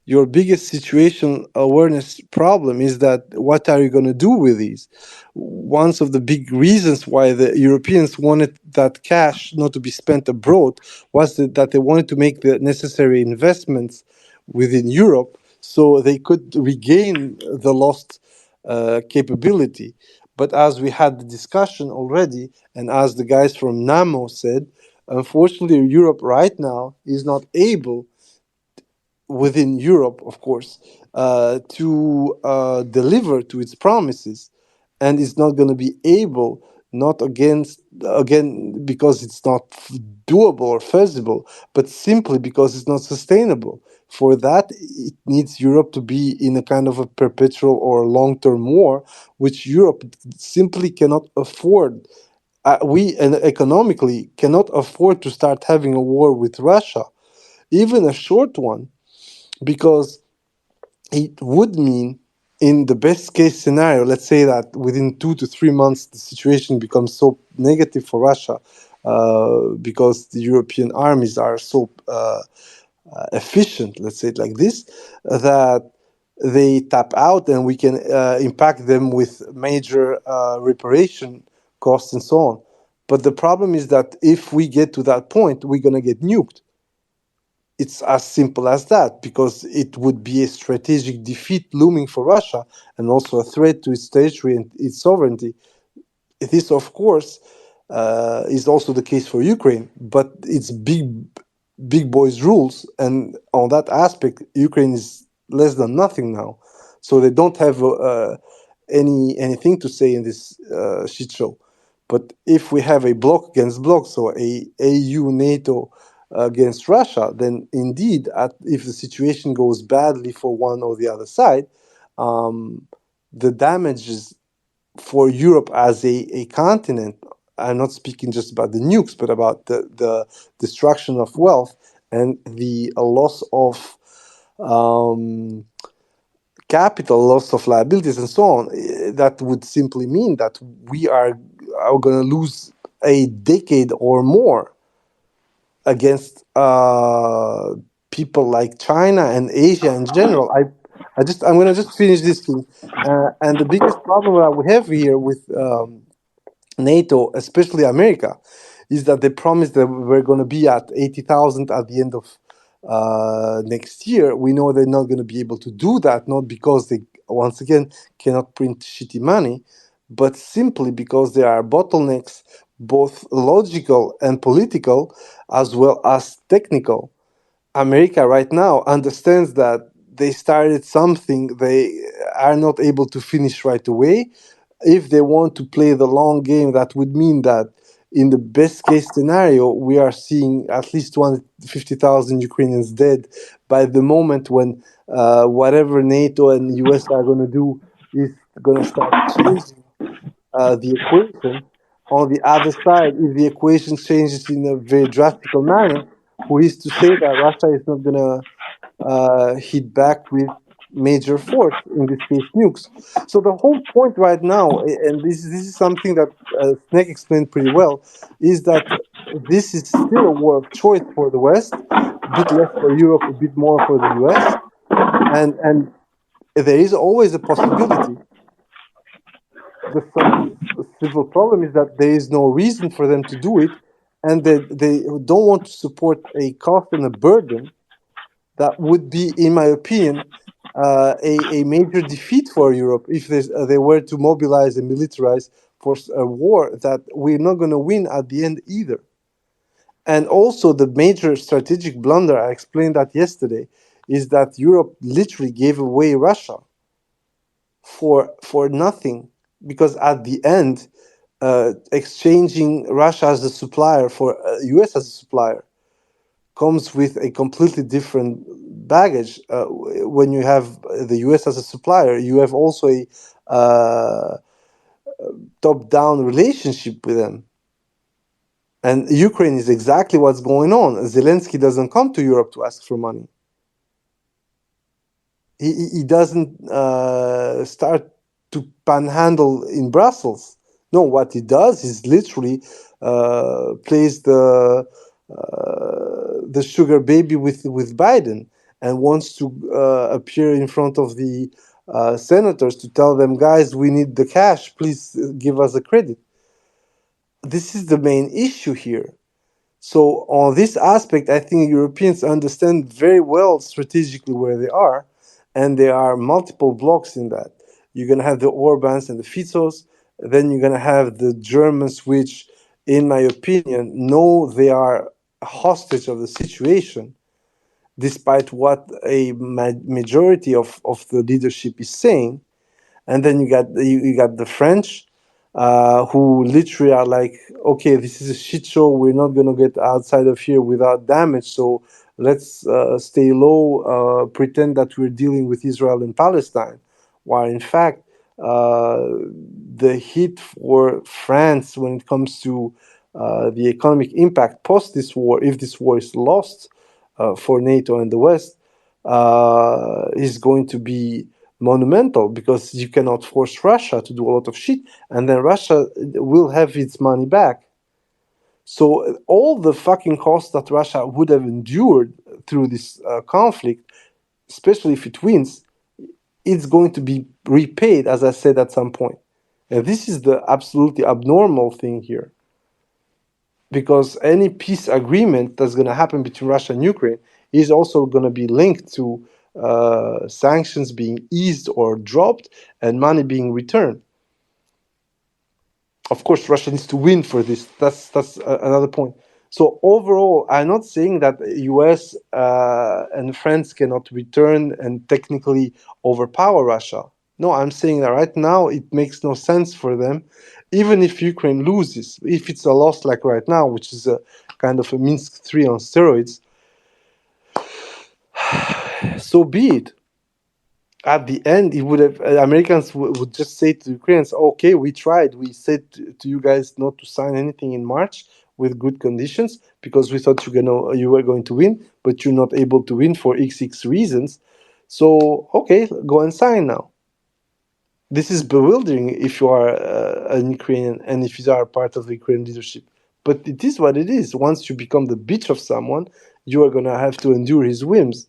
your biggest situation awareness problem is that what are you going to do with these? One of the big reasons why the Europeans wanted that cash not to be spent abroad was that they wanted to make the necessary investments within Europe so they could regain the lost capability. But as we had the discussion already, and as the guys from NAMO said, unfortunately, Europe right now is not able, within Europe, of course, to deliver to its promises, and it's not going to be able, not again because it's not doable or feasible, but simply because it's not sustainable. For that, it needs Europe to be in a kind of a perpetual or long-term war, which Europe simply cannot afford. We and economically cannot afford to start having a war with Russia, even a short one, because it would mean, in the best case scenario, let's say that within 2 to 3 months the situation becomes so negative for Russia because the European armies are so efficient, let's say it like this, that they tap out and we can impact them with major reparation costs and so on. But the problem is that if we get to that point, we're going to get nuked. It's as simple as that, because it would be a strategic defeat looming for Russia and also a threat to its territory and its sovereignty. This, of course, is also the case for Ukraine, but it's big boys rules, and on that aspect, Ukraine is less than nothing now, so they don't have anything to say in this shit show. But if we have a bloc against bloc, so a AU NATO against Russia, then indeed, if the situation goes badly for one or the other side, the damages for Europe as a continent, I'm not speaking just about the nukes, but about the destruction of wealth and the loss of capital, loss of liabilities, and so on. That would simply mean that we are going to lose a decade or more against people like China and Asia in general. I'm gonna just finish this thing. And the biggest problem that we have here with NATO, especially America, is that they promised that we're going to be at 80,000 at the end of next year. We know they're not going to be able to do that, not because they, once again, cannot print shitty money, but simply because there are bottlenecks, both logical and political, as well as technical. America right now understands that they started something they are not able to finish right away. If they want to play the long game, that would mean that in the best case scenario, we are seeing at least 150,000 Ukrainians dead by the moment when whatever NATO and US are going to do is going to start changing the equation. On the other side, if the equation changes in a very drastic manner, who is to say that Russia is not going to hit back with major force, in this case nukes? So the whole point right now, and this is something that Snake explained pretty well, is that this is still a war of choice for the West, a bit less for Europe, a bit more for the US, and there is always a possibility. The civil problem is that there is no reason for them to do it, and they don't want to support a cost and a burden that would be, in my opinion, a major defeat for Europe if they were to mobilize and militarize for a war that we're not going to win at the end either. And also the major strategic blunder, I explained that yesterday, is that Europe literally gave away Russia for nothing, because at the end, exchanging Russia as a supplier for US as a supplier comes with a completely different baggage. When you have the US as a supplier, you have also a top-down relationship with them. And Ukraine is exactly what's going on. Zelensky doesn't come to Europe to ask for money. He doesn't start to panhandle in Brussels. No, what he does is literally plays the sugar baby with Biden, and wants to appear in front of the senators to tell them, guys, we need the cash, please give us the credit. This is the main issue here. So on this aspect, I think Europeans understand very well strategically where they are, and there are multiple blocks in that. You're going to have the Orbans and the Ficos, then you're going to have the Germans, which, in my opinion, know they are hostage of the situation, despite what a majority of the leadership is saying. And then you got the French, who literally are like, okay, this is a shit show. We're not gonna get outside of here without damage. So let's stay low, pretend that we're dealing with Israel and Palestine, while in fact the hit for France when it comes to the economic impact post this war, if this war is lost for NATO and the West, is going to be monumental, because you cannot force Russia to do a lot of shit, and then Russia will have its money back. So all the fucking costs that Russia would have endured through this conflict, especially if it wins, it's going to be repaid, as I said, at some point. And this is the absolutely abnormal thing here, because any peace agreement that's going to happen between Russia and Ukraine is also going to be linked to sanctions being eased or dropped and money being returned. Of course, Russia needs to win for this. That's another point. So overall, I'm not saying that US and France cannot return and technically overpower Russia. No, I'm saying that right now it makes no sense for them, even if Ukraine loses. If it's a loss like right now, which is a kind of a Minsk 3 on steroids, so be it. At the end, it would have Americans would just say to Ukrainians, "Okay, we tried. We said to you guys not to sign anything in March with good conditions because we thought you were going to win, but you're not able to win for XX reasons. So okay, go and sign now." This is bewildering if you are an Ukrainian and if you are part of the Ukrainian leadership. But it is what it is. Once you become the bitch of someone, you are going to have to endure his whims.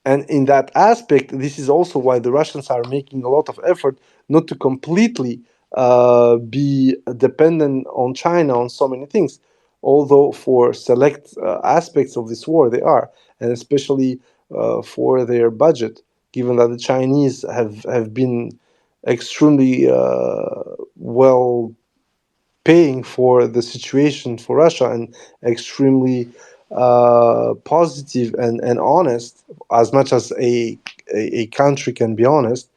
And in that aspect, this is also why the Russians are making a lot of effort not to completely be dependent on China on so many things. Although for select aspects of this war, they are, and especially for their budget, given that the Chinese have been extremely well paying for the situation for Russia and extremely positive and honest, as much as a country can be honest.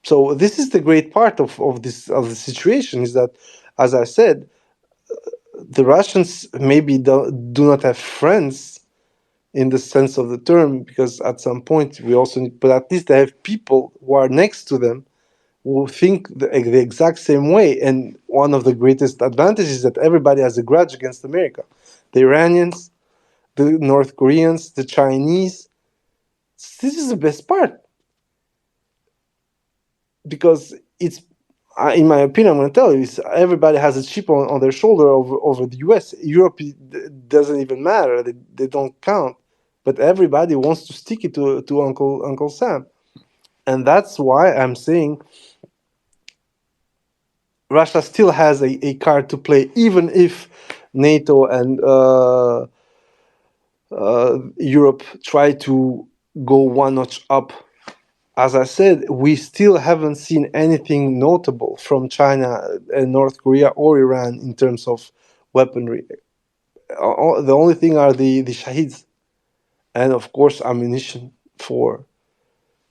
So this is the great part of the situation, is that, as I said, the Russians maybe do not have friends in the sense of the term, because at some point we also need, but at least they have people who are next to them who think the exact same way. And one of the greatest advantages is that everybody has a grudge against America. The Iranians, the North Koreans, the Chinese. This is the best part, because it's, in my opinion, I'm going to tell you, everybody has a chip on their shoulder over the US. Europe doesn't even matter. They don't count. But everybody wants to stick it to Uncle Sam. And that's why I'm saying Russia still has a card to play, even if NATO and Europe try to go one notch up. As I said, we still haven't seen anything notable from China and North Korea or Iran in terms of weaponry. The only thing are the Shaheeds, and of course ammunition for.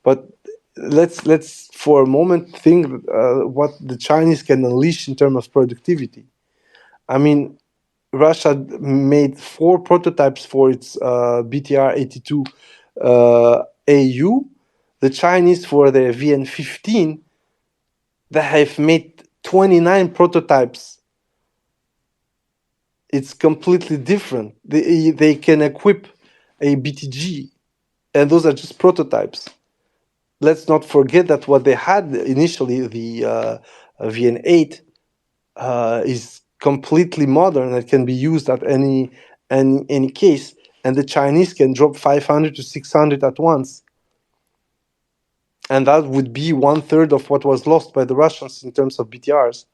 But let's for a moment think what the Chinese can unleash in terms of productivity. I mean, Russia made 4 prototypes for its BTR-82 AU. The Chinese, for their VN-15, they have made 29 prototypes. It's completely different. They can equip a BTG, and those are just prototypes. Let's not forget that what they had initially, the VN-8, is completely modern and can be used at any case, and the Chinese can drop 500 to 600 at once, and that would be 1/3 of what was lost by the Russians in terms of BTRs.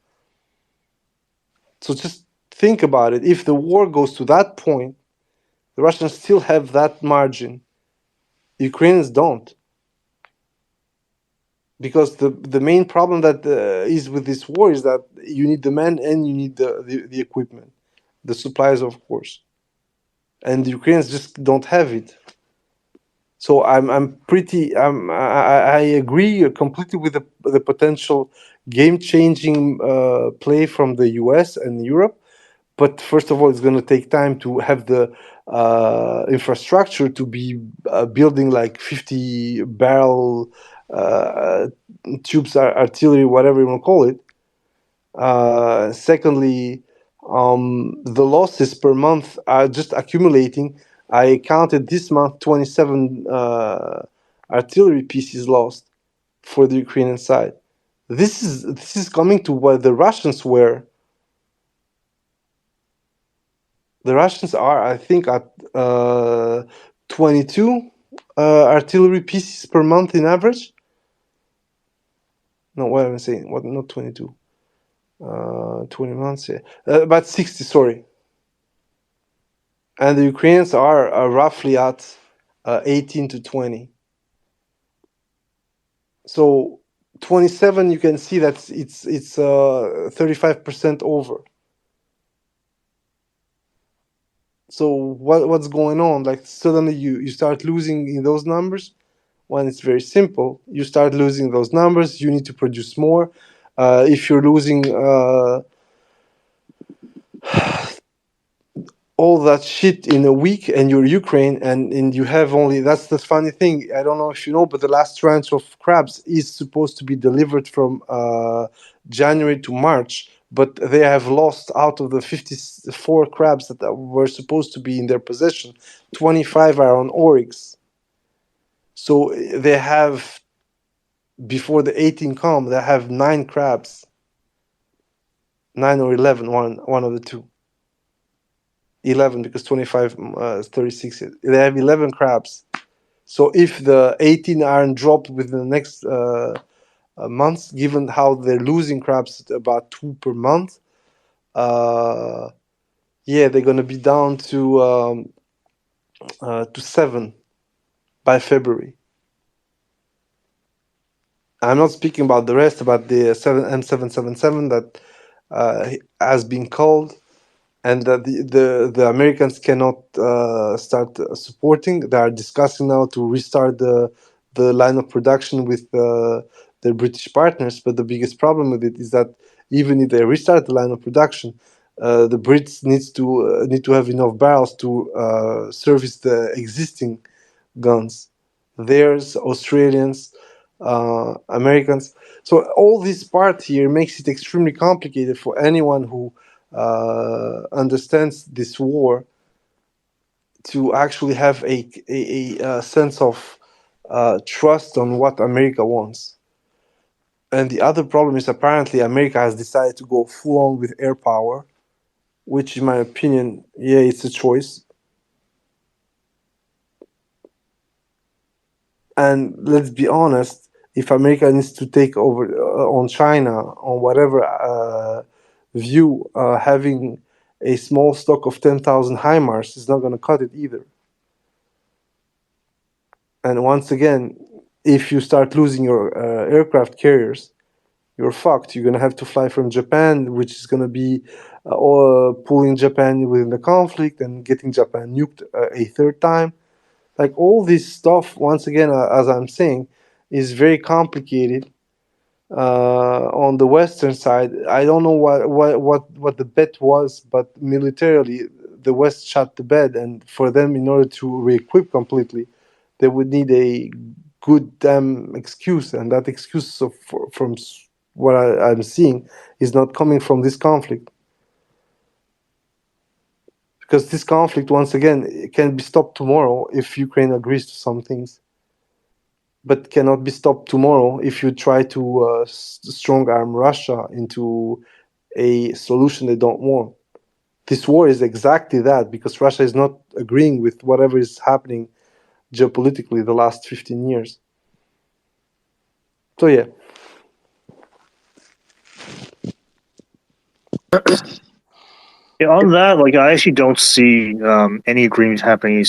So just think about it. If the war goes to that point, the Russians still have that margin. Ukrainians don't, because the main problem that is with this war is that you need the men and you need the equipment, the supplies, of course, and the Ukrainians just don't have it. So I agree completely with the potential game-changing play from the US and Europe. But first of all, it's going to take time to have the infrastructure to be building like 50-barrel tubes, artillery, whatever you want to call it. Secondly, the losses per month are just accumulating. I counted this month 27 artillery pieces lost for the Ukrainian side. This is coming to what the Russians were. The Russians are, I think, at 22 artillery pieces per month in average. No, what am I saying? What? Not 22. 20 months, yeah. About 60, sorry. And the Ukrainians are roughly at 18 to 20. So 27, you can see that it's 35% over. So what's going on? Like, suddenly you start losing in those numbers. When it's very simple, you start losing those numbers. You need to produce more. If you're losing all that shit in a week and you're Ukraine and you have only, that's the funny thing, I don't know if you know, but the last tranche of crabs is supposed to be delivered from January to March, but they have lost, out of the 54 crabs that were supposed to be in their possession, 25 are on Oryx. So they have, before the 18 come, they have 9 crabs, 9 or 11, one of the two. 11 because 25, 36. They have 11 crabs. So if the 18 aren't dropped within the next months, given how they're losing crabs at about 2 per month, they're going to be down to 7 by February. I'm not speaking about the rest, about the M777 that has been called, and that the Americans cannot start supporting. They are discussing now to restart the line of production with their British partners. But the biggest problem with it is that even if they restart the line of production, the Brits need to have enough barrels to service the existing guns. Theirs, Australians, Americans. So all this part here makes it extremely complicated for anyone who understands this war to actually have a sense of trust on what America wants. And the other problem is apparently America has decided to go full on with air power, which in my opinion, it's a choice. And let's be honest, if America needs to take over on China, on whatever view, having a small stock of 10,000 HIMARS is not going to cut it either. And once again, if you start losing your aircraft carriers, you're fucked. You're going to have to fly from Japan, which is going to be pulling Japan within the conflict and getting Japan nuked a third time. Like all this stuff, once again, as I'm saying, is very complicated. On the Western side, I don't know what the bet was, but militarily, the West shot the bed, and for them, in order to re-equip completely, they would need a good damn excuse, and that excuse from what I'm seeing is not coming from this conflict. Because this conflict, once again, can be stopped tomorrow if Ukraine agrees to some things, but cannot be stopped tomorrow if you try to strong arm Russia into a solution they don't want. This war is exactly that, because Russia is not agreeing with whatever is happening geopolitically the last 15 years. So yeah. Yeah, on that, like I actually don't see any agreement happening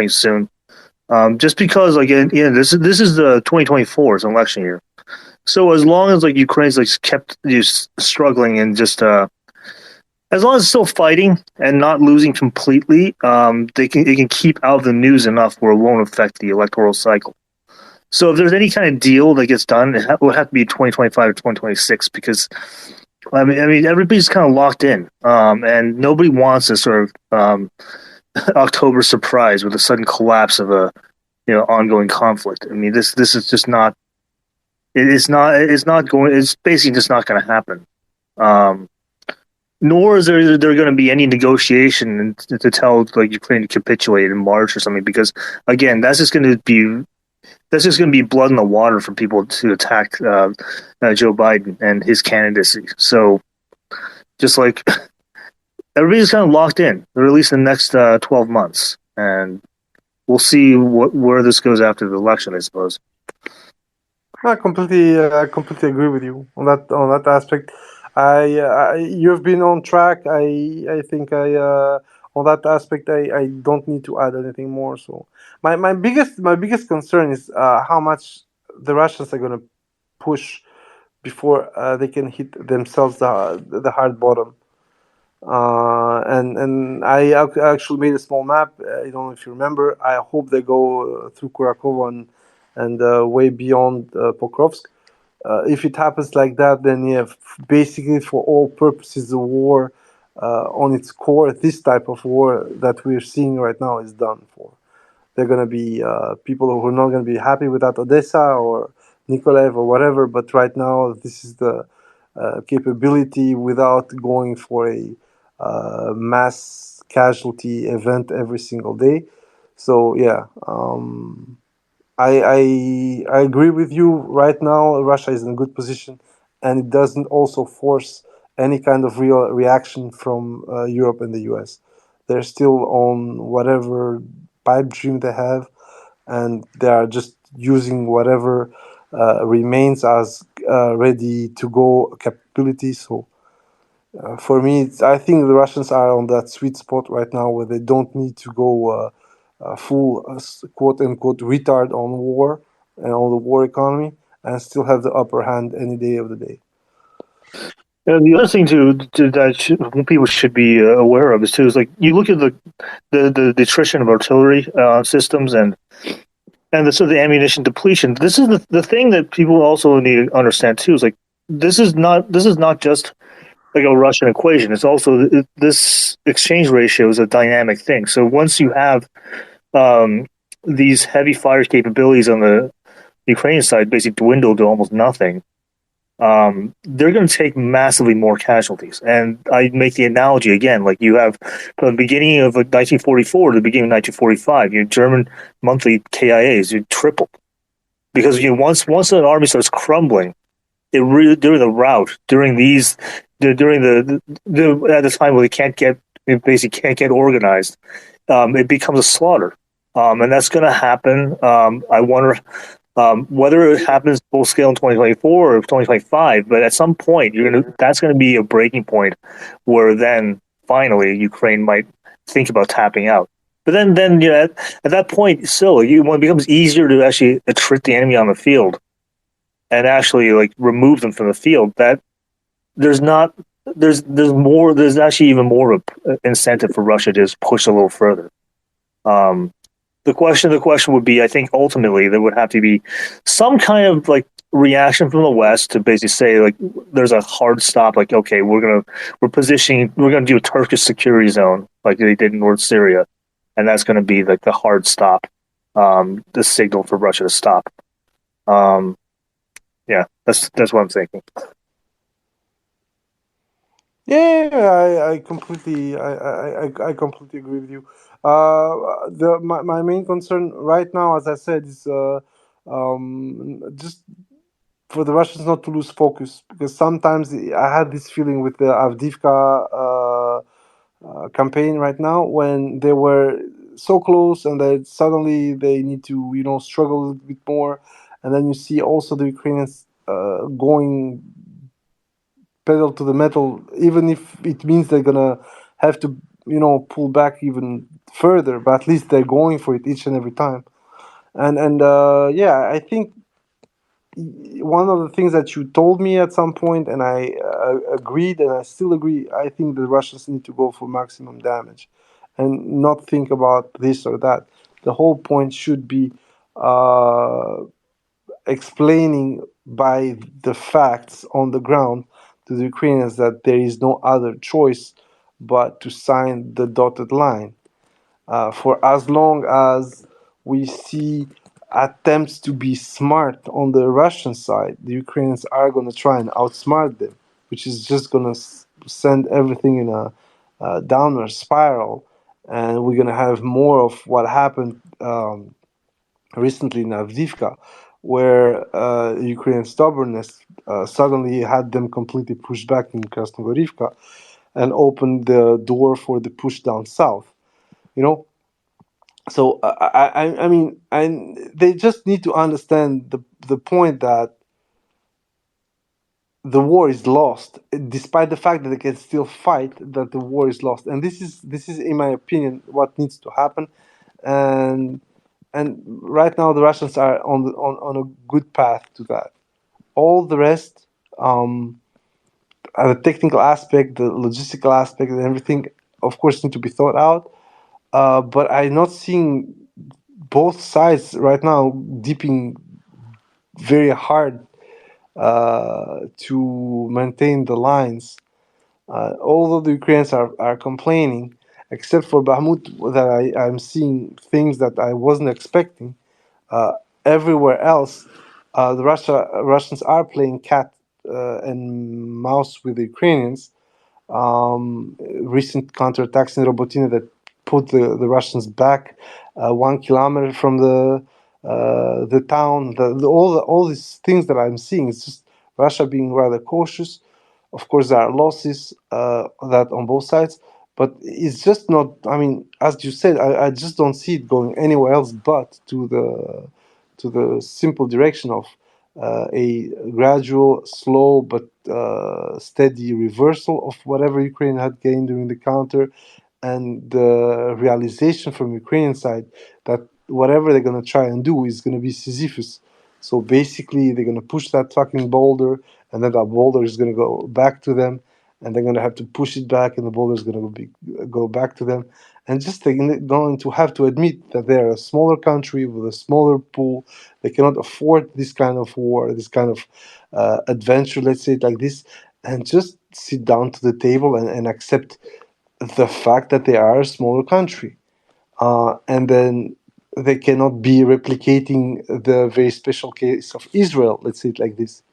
soon. Just because, like, this is the 2024 it's an election year. So as long as like Ukraine's like kept just struggling and just as long as it's still fighting and not losing completely, they can keep out of the news enough where it won't affect the electoral cycle. So if there's any kind of deal that gets done, it would have to be 2025 or 2026 because I mean everybody's kind of locked in, and nobody wants a sort of October surprise with a sudden collapse of a ongoing conflict. I mean this is just not. It's basically just not going to happen. Nor is there going to be any negotiation to tell like Ukraine to capitulate in March or something, because again, that's just going to be blood in the water for people to attack Joe Biden and his candidacy. So just like everybody's kind of locked in, or at least in the next 12 months, and we'll see where this goes after the election, I suppose. I completely agree with you on that aspect. You've been on track. I think on that aspect I don't need to add anything more. So my biggest concern is how much the Russians are going to push before they can hit themselves the hard bottom. And I actually made a small map. I don't know if you remember. I hope they go through Kurakovo and way beyond Pokrovsk. If it happens like that, then basically for all purposes, the war on its core, this type of war that we're seeing right now is done for. There are going to be people who are not going to be happy with that Odessa or Nikolaev or whatever, but right now this is the capability without going for a mass casualty event every single day. So yeah, I agree with you. Right now, Russia is in a good position, and it doesn't also force any kind of real reaction from Europe and the US. They're still on whatever pipe dream they have, and they are just using whatever remains as ready to go capability. So for me, I think the Russians are on that sweet spot right now where they don't need to go full quote unquote retard on war and on the war economy, and still have the upper hand any day of the day. The other thing that people should be aware of is too is like you look at the attrition of artillery systems and the sort of the ammunition depletion. This is the thing that people also need to understand too is like this is not just like a Russian equation. It's also this exchange ratio is a dynamic thing. So once you have these heavy fire capabilities on the Ukrainian side basically dwindle to almost nothing, they're going to take massively more casualties. And I make the analogy again, like you have from the beginning of 1944 to the beginning of 1945, your German monthly KIAs you tripled because once an army starts crumbling, it really during the rout during the at the time where they basically can't get organized, it becomes a slaughter, and that's going to happen. I wonder whether it happens full scale in 2024 or 2025, but at some point that's going to be a breaking point where then finally Ukraine might think about tapping out. But then at that point, still, when it becomes easier to actually attrit the enemy on the field and actually like remove them from the field, that there's actually even more of an incentive for Russia to just push a little further. The question would be, I think ultimately there would have to be some kind of like reaction from the West to basically say like there's a hard stop, like okay, we're gonna do a Turkish security zone like they did in North Syria, and that's gonna be like the hard stop, the signal for Russia to stop. Yeah, that's what I'm thinking. Yeah, I completely agree with you. My main concern right now, as I said, is just for the Russians not to lose focus, because sometimes I had this feeling with the Avdiivka campaign right now when they were so close and then suddenly they need to struggle a little bit more, and then you see also the Ukrainians going pedal to the metal, even if it means they're gonna have to pull back even further, but at least they're going for it each and every time. And yeah, I think one of the things that you told me at some point, and I agreed, and I still agree, I think the Russians need to go for maximum damage and not think about this or that. The whole point should be explaining by the facts on the ground to the Ukrainians that there is no other choice but to sign the dotted line. For as long as we see attempts to be smart on the Russian side, the Ukrainians are going to try and outsmart them, which is just going to send everything in a downward spiral. And we're going to have more of what happened recently in Avdiivka, where Ukrainian stubbornness suddenly had them completely pushed back in Krasnogorivka and opened the door for the push down south. So I mean, and they just need to understand the point that the war is lost, despite the fact that they can still fight. That the war is lost, and this is in my opinion what needs to happen. And right now the Russians are on a good path to that. All the rest, the technical aspect, the logistical aspect, and everything, of course, need to be thought out. But I'm not seeing both sides right now dipping very hard to maintain the lines. Although the Ukrainians are complaining, except for Bakhmut, that I'm seeing things that I wasn't expecting. Everywhere else, the Russians are playing cat and mouse with the Ukrainians. Recent counterattacks in Robotyne that put the Russians back 1 kilometer from the town. All these things that I'm seeing, it's just Russia being rather cautious. Of course, there are losses that on both sides, But it's just not. I mean, as you said, I just don't see it going anywhere else but to the simple direction of a gradual, slow but steady reversal of whatever Ukraine had gained during the counter, and the realization from Ukrainian side that whatever they're gonna try and do is gonna be Sisyphus. So basically, they're gonna push that fucking boulder, and then that boulder is gonna go back to them, and they're gonna have to push it back, and the boulder is gonna go back to them, and just they're going to have to admit that they're a smaller country with a smaller pool. They cannot afford this kind of war, this kind of adventure, let's say it like this, and just sit down to the table and accept the fact that they are a smaller country. And then they cannot be replicating the very special case of Israel, let's say it like this,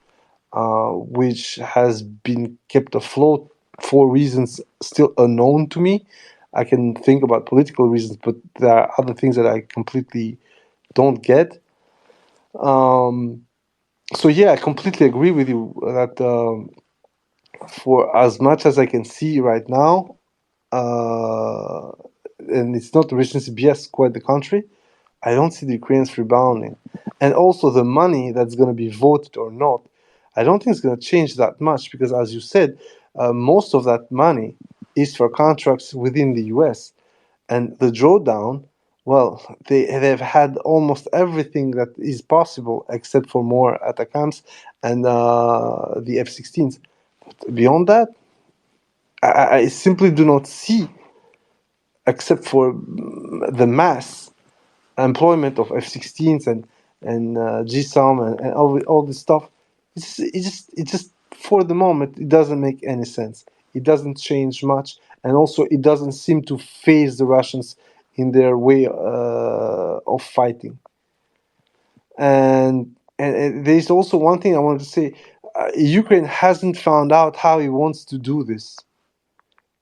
which has been kept afloat for reasons still unknown to me. I can think about political reasons, but there are other things that I completely don't get. So yeah, I completely agree with you that for as much as I can see right now, and it's not the Russian CBS, quite the contrary, I don't see the Ukrainians rebounding. And also the money that's going to be voted or not, I don't think it's going to change that much because, as you said, most of that money is for contracts within the US. And the drawdown, well, they've had almost everything that is possible except for more ATACMS and the F-16s. But beyond that, I simply do not see, except for the mass employment of F-16s and GSOM and all this stuff. It just for the moment it doesn't make any sense. It doesn't change much, and also it doesn't seem to phase the Russians in their way of fighting. And there's also one thing I wanted to say: Ukraine hasn't found out how he wants to do this.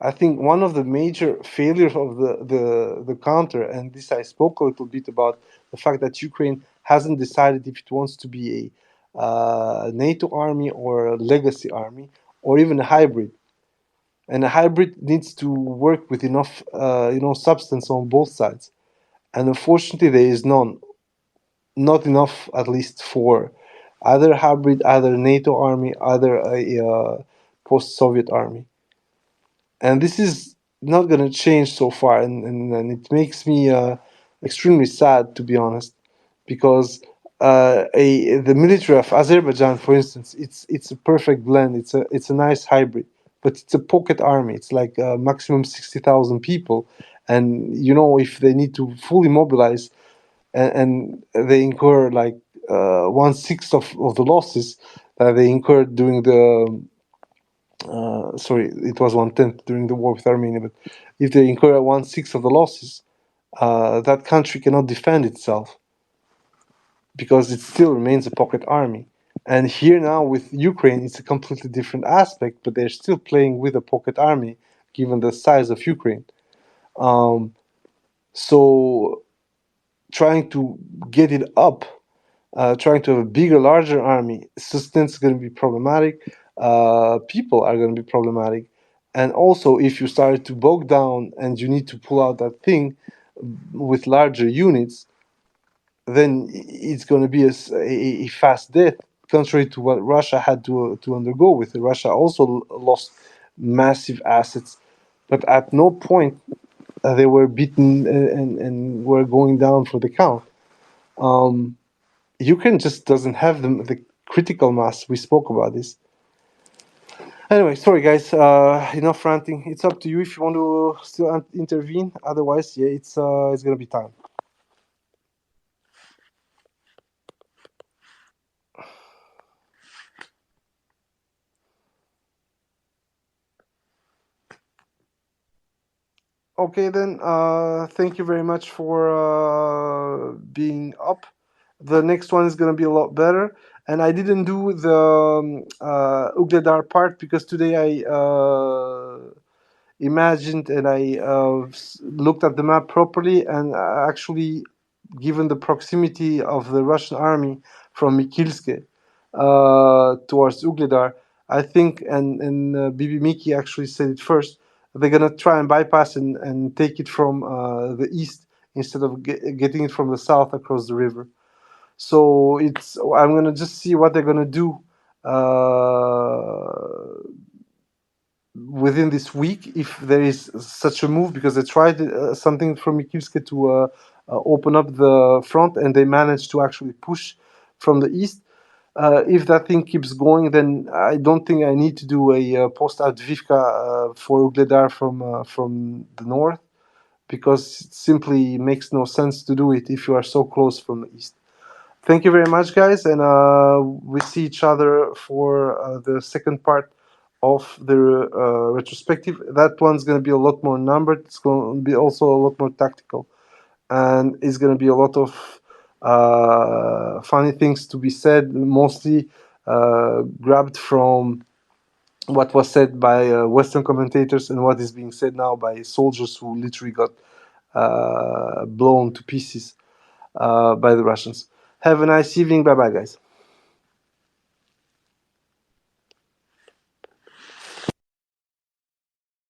I think one of the major failures of the counter, and this I spoke a little bit about, the fact that Ukraine hasn't decided if it wants to be a NATO army or a legacy army or even a hybrid. And a hybrid needs to work with enough, substance on both sides. And unfortunately, there is none, not enough, at least for either hybrid, either NATO army, either a post-Soviet army. And this is not going to change so far, and it makes me extremely sad, to be honest, because the military of Azerbaijan, for instance, it's a perfect blend. It's a nice hybrid, but it's a pocket army. It's like maximum 60,000 people, and if they need to fully mobilize, and they incur like 1/6 of the losses that they incurred during the sorry, it was 1/10 during the war with Armenia, but if they incur 1/6 of the losses, that country cannot defend itself because it still remains a pocket army. And here now with Ukraine, it's a completely different aspect, but they're still playing with a pocket army given the size of Ukraine. So trying to get it up, trying to have a bigger, larger army, sustenance is going to be problematic. People are going to be problematic. And also, if you start to bog down and you need to pull out that thing with larger units, then it's going to be a fast death, contrary to what Russia had to undergo with it. Russia also lost massive assets, but at no point they were beaten and were going down for the count. Ukraine just doesn't have the critical mass. We spoke about this. Anyway, sorry guys, enough ranting. It's up to you if you want to still intervene. Otherwise, yeah, it's gonna be time. Okay then, thank you very much for being up. The next one is gonna be a lot better. And I didn't do the Ugledar part because today I imagined and I looked at the map properly, and actually, given the proximity of the Russian army from Mikilske towards Ugledar, I think, and Bibi Miki actually said it first, they're gonna try and bypass and take it from the east instead of getting it from the south across the river. So I'm gonna just see what they're gonna do within this week if there is such a move, because they tried something from Mikivske to open up the front, and they managed to actually push from the east. If that thing keeps going, then I don't think I need to do a post Avdiivka for Ugledar from the north, because it simply makes no sense to do it if you are so close from the east. Thank you very much, guys, and we see each other for the second part of the retrospective. That one's going to be a lot more numbered. It's going to be also a lot more tactical, and it's going to be a lot of funny things to be said, mostly grabbed from what was said by Western commentators and what is being said now by soldiers who literally got blown to pieces by the Russians. Have a nice evening. Bye bye, guys.